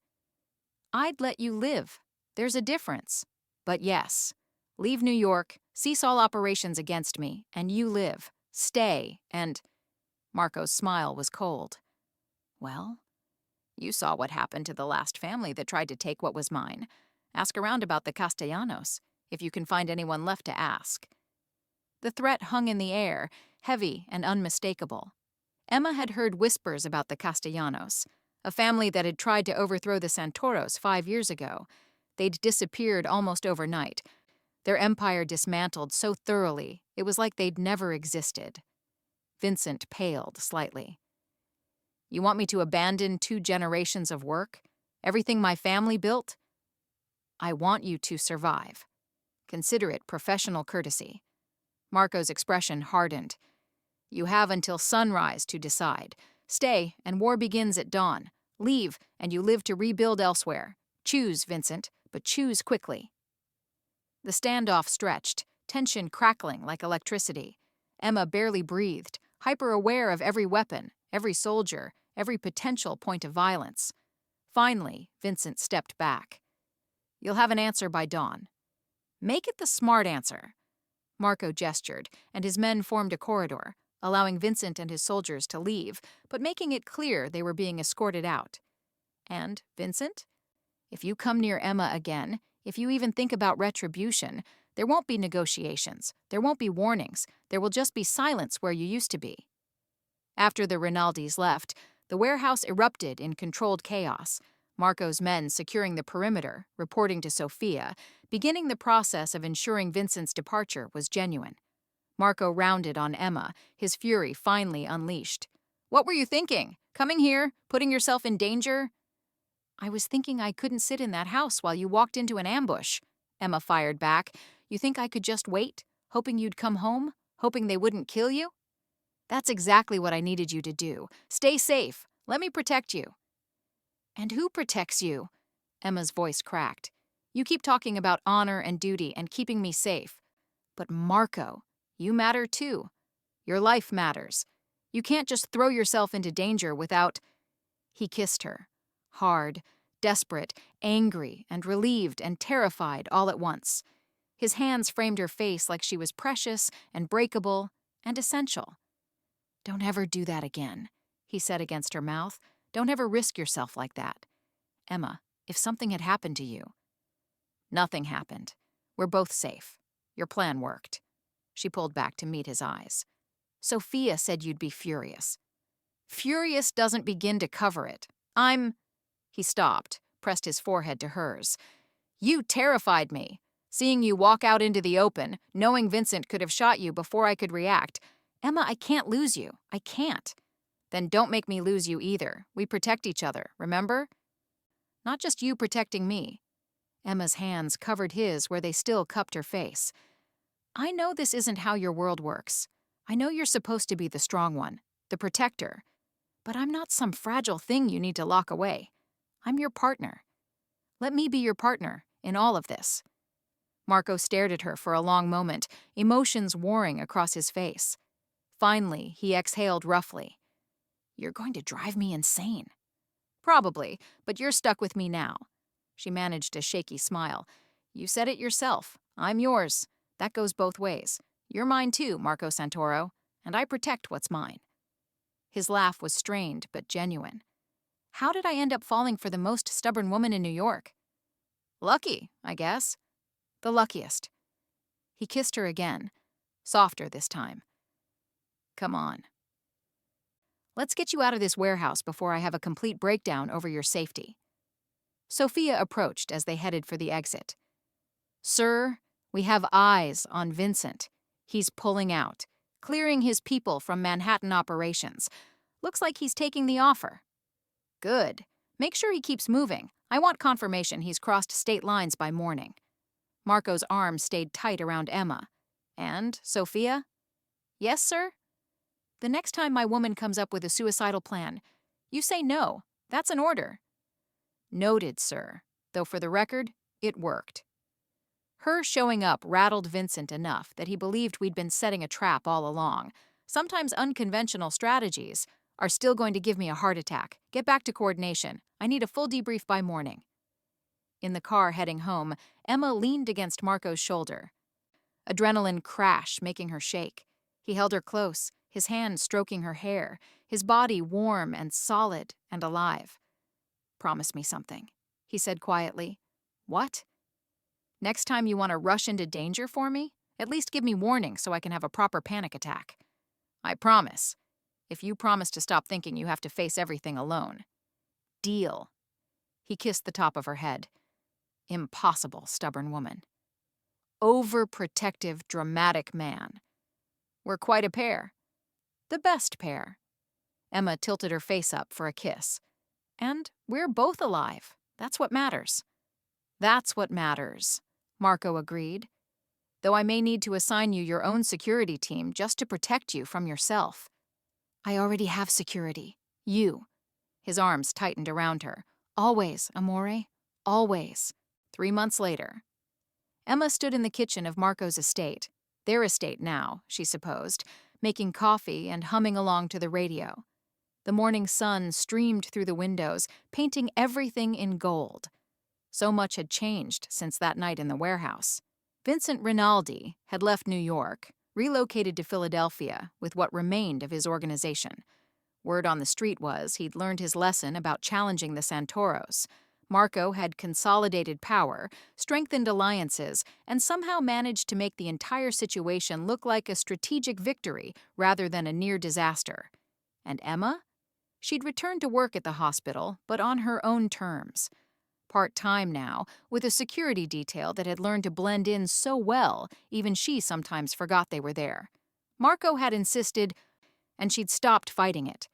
I'd let you live. There's a difference. But yes, leave New York, cease all operations against me, and you live. Stay, and... Marco's smile was cold. Well, you saw what happened to the last family that tried to take what was mine. Ask around about the Castellanos, if you can find anyone left to ask. The threat hung in the air, heavy and unmistakable. Emma had heard whispers about the Castellanos, a family that had tried to overthrow the Santoros 5 years ago. They'd disappeared almost overnight. Their empire dismantled so thoroughly, it was like they'd never existed. Vincent paled slightly. You want me to abandon 2 generations of work? Everything my family built? I want you to survive. Consider it professional courtesy. Marco's expression hardened. You have until sunrise to decide. Stay, and war begins at dawn. Leave, and you live to rebuild elsewhere. Choose, Vincent, but choose quickly. The standoff stretched, tension crackling like electricity. Emma barely breathed, hyper-aware of every weapon, every soldier, every potential point of violence. Finally, Vincent stepped back. You'll have an answer by dawn. Make it the smart answer. Marco gestured, and his men formed a corridor, allowing Vincent and his soldiers to leave, but making it clear they were being escorted out. And, Vincent, if you come near Emma again, if you even think about retribution, there won't be negotiations, there won't be warnings, there will just be silence where you used to be. After the Rinaldis left, the warehouse erupted in controlled chaos, Marco's men securing the perimeter, reporting to Sophia, beginning the process of ensuring Vincent's departure was genuine. Marco rounded on Emma, his fury finally unleashed. What were you thinking? Coming here? Putting yourself in danger? I was thinking I couldn't sit in that house while you walked into an ambush, Emma fired back. You think I could just wait, hoping you'd come home, hoping they wouldn't kill you? That's exactly what I needed you to do. Stay safe. Let me protect you. And who protects you? Emma's voice cracked. You keep talking about honor and duty and keeping me safe. But Marco, you matter too. Your life matters. You can't just throw yourself into danger without... He kissed her. Hard, desperate, angry, and relieved and terrified all at once. His hands framed her face like she was precious and breakable and essential. Don't ever do that again, he said against her mouth. Don't ever risk yourself like that. Emma, if something had happened to you... Nothing happened. We're both safe. Your plan worked. She pulled back to meet his eyes. Sophia said you'd be furious. Furious doesn't begin to cover it. He stopped, pressed his forehead to hers. You terrified me. Seeing you walk out into the open, knowing Vincent could have shot you before I could react. Emma, I can't lose you. I can't. Then don't make me lose you either. We protect each other, remember? Not just you protecting me. Emma's hands covered his where they still cupped her face. I know this isn't how your world works. I know you're supposed to be the strong one, the protector. But I'm not some fragile thing you need to lock away. I'm your partner. Let me be your partner in all of this. Marco stared at her for a long moment, emotions warring across his face. Finally, he exhaled roughly. You're going to drive me insane. Probably, but you're stuck with me now. She managed a shaky smile. You said it yourself. I'm yours. That goes both ways. You're mine too, Marco Santoro, and I protect what's mine. His laugh was strained but genuine. How did I end up falling for the most stubborn woman in New York? Lucky, I guess. The luckiest. He kissed her again, softer this time. Come on. Let's get you out of this warehouse before I have a complete breakdown over your safety. Sophia approached as they headed for the exit. Sir, we have eyes on Vincent. He's pulling out, clearing his people from Manhattan operations. Looks like he's taking the offer. Good. Make sure he keeps moving. I want confirmation he's crossed state lines by morning. Marco's arm stayed tight around Emma. And, Sophia? Yes, sir? The next time my woman comes up with a suicidal plan, you say no. That's an order. Noted, sir. Though for the record, it worked. Her showing up rattled Vincent enough that he believed we'd been setting a trap all along. Sometimes unconventional strategies are still going to give me a heart attack. Get back to coordination. I need a full debrief by morning. In the car heading home, Emma leaned against Marco's shoulder. Adrenaline crash making her shake. He held her close, his hand stroking her hair, his body warm and solid and alive. Promise me something, he said quietly. What? Next time you want to rush into danger for me, at least give me warning so I can have a proper panic attack. I promise. If you promise to stop thinking you have to face everything alone. Deal. He kissed the top of her head. Impossible, stubborn woman. Overprotective, dramatic man. We're quite a pair. The best pair. Emma tilted her face up for a kiss. And we're both alive. That's what matters. That's what matters, Marco agreed. Though I may need to assign you your own security team just to protect you from yourself. I already have security. You. His arms tightened around her. Always, amore. Always. 3 months later. Emma stood in the kitchen of Marco's estate. Their estate now, she supposed, making coffee and humming along to the radio. The morning sun streamed through the windows, painting everything in gold. So much had changed since that night in the warehouse. Vincent Rinaldi had left New York, relocated to Philadelphia with what remained of his organization. Word on the street was he'd learned his lesson about challenging the Santoros. Marco had consolidated power, strengthened alliances, and somehow managed to make the entire situation look like a strategic victory rather than a near disaster. And Emma? She'd returned to work at the hospital, but on her own terms. Part-time now, with a security detail that had learned to blend in so well, even she sometimes forgot they were there. Marco had insisted, and she'd stopped fighting it.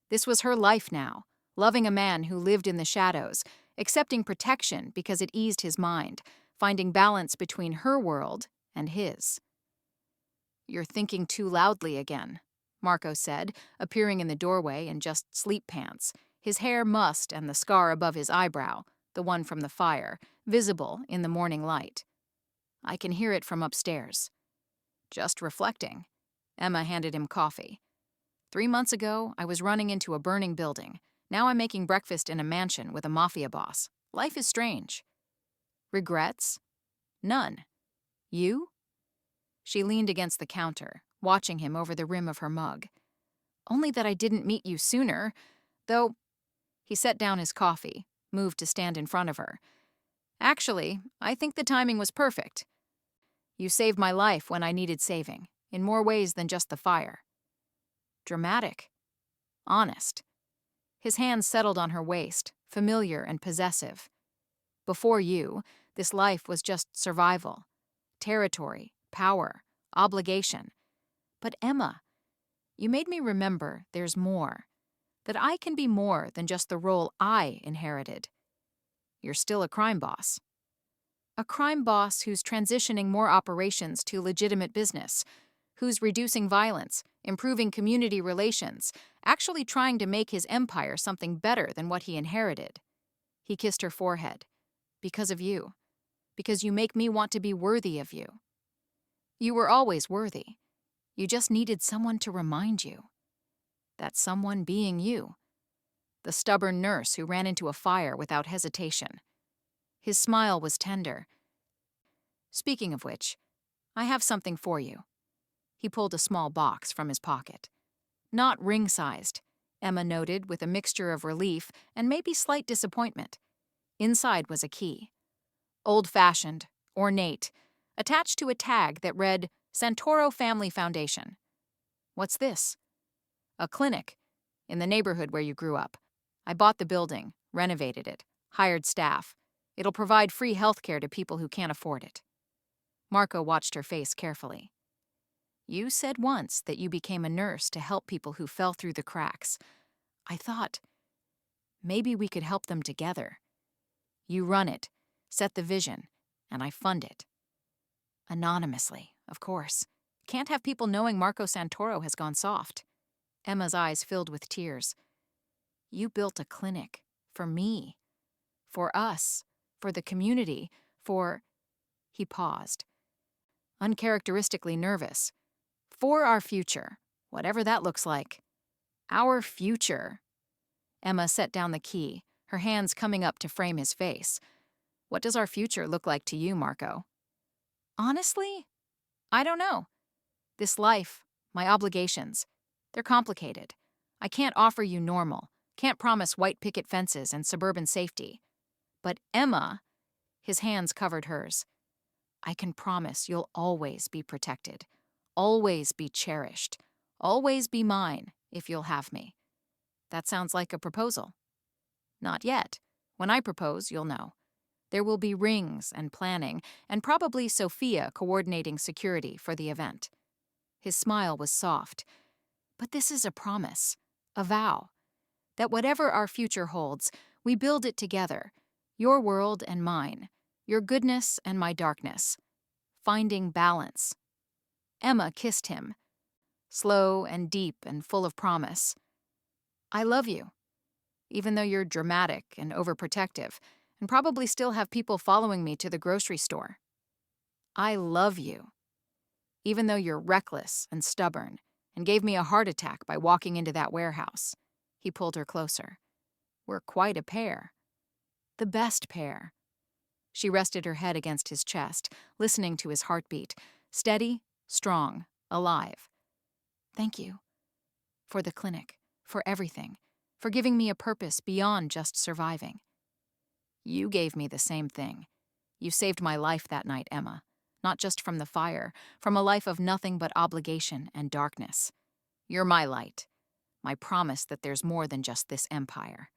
This was her life now, loving a man who lived in the shadows, accepting protection because it eased his mind, finding balance between her world and his. You're thinking too loudly again, Marco said, appearing in the doorway in just sleep pants, his hair mussed and the scar above his eyebrow, the one from the fire, visible in the morning light. I can hear it from upstairs. Just reflecting. Emma handed him coffee. 3 months ago, I was running into a burning building. Now I'm making breakfast in a mansion with a mafia boss. Life is strange. Regrets? None. You? She leaned against the counter, watching him over the rim of her mug. Only that I didn't meet you sooner, though. He set down his coffee, moved to stand in front of her. Actually, I think the timing was perfect. You saved my life when I needed saving, in more ways than just the fire. Dramatic. Honest. His hands settled on her waist, familiar and possessive. Before you, this life was just survival. Territory, power, obligation. But Emma, you made me remember there's more. That I can be more than just the role I inherited. you're still a crime boss. A crime boss who's transitioning more operations to legitimate business, who's reducing violence, improving community relations, actually trying to make his empire something better than what he inherited. He kissed her forehead. Because of you. Because you make me want to be worthy of you. You were always worthy. You just needed someone to remind you. That someone being you. The stubborn nurse who ran into a fire without hesitation. His smile was tender. Speaking of which, I have something for you. He pulled a small box from his pocket. Not ring-sized, Emma noted with a mixture of relief and maybe slight disappointment. Inside was a key. Old-fashioned, ornate, attached to a tag that read, Santoro Family Foundation. What's this? A clinic, in the neighborhood where you grew up. I bought the building, renovated it, hired staff. It'll provide free health care to people who can't afford it. Marco watched her face carefully. You said once that you became a nurse to help people who fell through the cracks. I thought, maybe we could help them together. You run it, set the vision, and I fund it. Anonymously, of course. Can't have people knowing Marco Santoro has gone soft. Emma's eyes filled with tears. You built a clinic. For me. For us. For the community. For... He paused. Uncharacteristically nervous. For our future. Whatever that looks like. Our future. Emma set down the key, her hands coming up to frame his face. What does our future look like to you, Marco? Honestly, I don't know. This life, my obligations, they're complicated. I can't offer you normal, can't promise white picket fences and suburban safety. But Emma, his hands covered hers, I can promise you'll always be protected, always be cherished, always be mine if you'll have me. That sounds like a proposal. Not yet. When I propose, you'll know. There will be rings and planning, and probably Sophia coordinating security for the event. His smile was soft. But this is a promise, a vow, that whatever our future holds, we build it together, your world and mine, your goodness and my darkness, finding balance. Emma kissed him, slow and deep and full of promise. I love you, even though you're dramatic and overprotective, and probably still have people following me to the grocery store. I love you, even though you're reckless and stubborn, and gave me a heart attack by walking into that warehouse. He pulled her closer. We're quite a pair. The best pair. She rested her head against his chest, listening to his heartbeat, steady, strong, alive. Thank you. For the clinic, for everything, for giving me a purpose beyond just surviving. You gave me the same thing. You saved my life that night, Emma. Not just from the fire, from a life of nothing but obligation and darkness. You're my light, my promise that there's more than just this empire.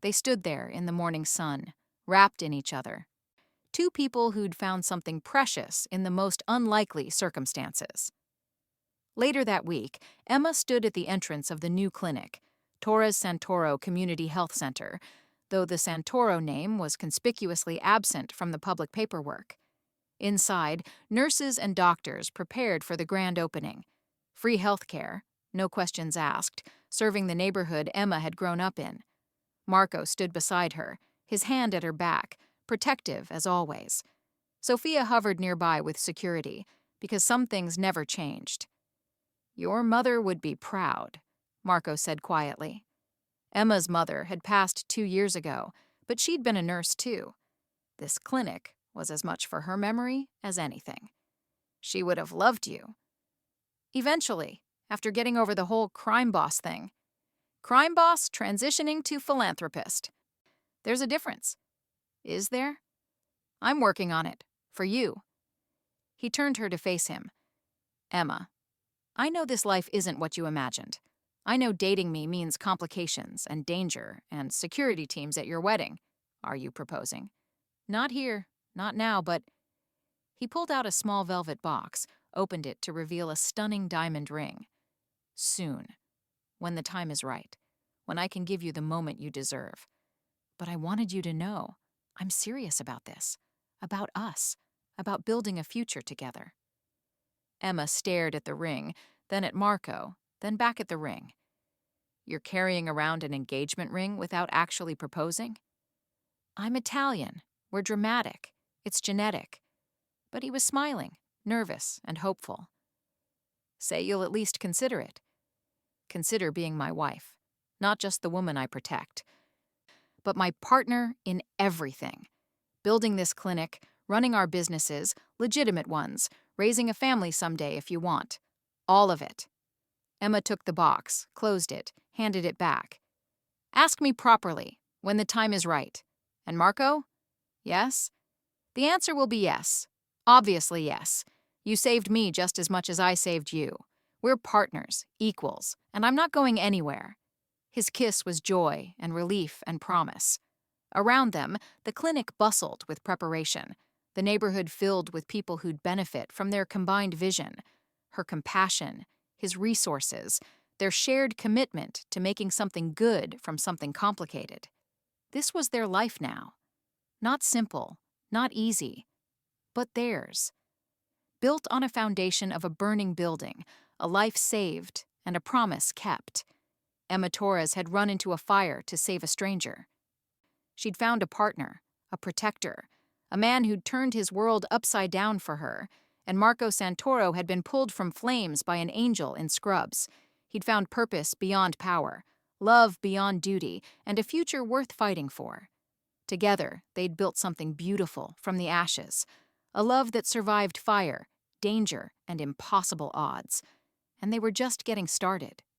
They stood there in the morning sun, wrapped in each other. Two people who'd found something precious in the most unlikely circumstances. Later that week, Emma stood at the entrance of the new clinic, Torres Santoro Community Health Center, though the Santoro name was conspicuously absent from the public paperwork. Inside, nurses and doctors prepared for the grand opening. Free health care, no questions asked, serving the neighborhood Emma had grown up in. Marco stood beside her, his hand at her back, protective as always. Sophia hovered nearby with security, because some things never changed. Your mother would be proud, Marco said quietly. Emma's mother had passed 2 years ago, but she'd been a nurse too. This clinic was as much for her memory as anything. She would have loved you. Eventually, after getting over the whole crime boss thing. Crime boss transitioning to philanthropist. There's a difference. Is there? I'm working on it. For you. He turned her to face him. Emma, I know this life isn't what you imagined. I know dating me means complications and danger and security teams at your wedding. Are you proposing? Not here, not now, but... He pulled out a small velvet box, opened it to reveal a stunning diamond ring. Soon. When the time is right. When I can give you the moment you deserve. But I wanted you to know I'm serious about this, about us, about building a future together. Emma stared at the ring, then at Marco, then back at the ring. You're carrying around an engagement ring without actually proposing? I'm Italian. We're dramatic. It's genetic. But he was smiling, nervous and hopeful. Say you'll at least consider it. Consider being my wife, not just the woman I protect, but my partner in everything. Building this clinic, running our businesses, legitimate ones, raising a family someday if you want. All of it. Emma took the box, closed it, handed it back. Ask me properly, when the time is right. And Marco? Yes? The answer will be yes. Obviously yes. You saved me just as much as I saved you. We're partners, equals, and I'm not going anywhere. His kiss was joy and relief and promise. Around them, the clinic bustled with preparation, the neighborhood filled with people who'd benefit from their combined vision, her compassion, his resources, their shared commitment to making something good from something complicated. This was their life now. Not simple, not easy, but theirs. Built on a foundation of a burning building, a life saved, and a promise kept. Emma Torres had run into a fire to save a stranger. She'd found a partner, a protector, a man who'd turned his world upside down for her, and Marco Santoro had been pulled from flames by an angel in scrubs. He'd found purpose beyond power, love beyond duty, and a future worth fighting for. Together, they'd built something beautiful from the ashes, a love that survived fire, danger, and impossible odds. And they were just getting started.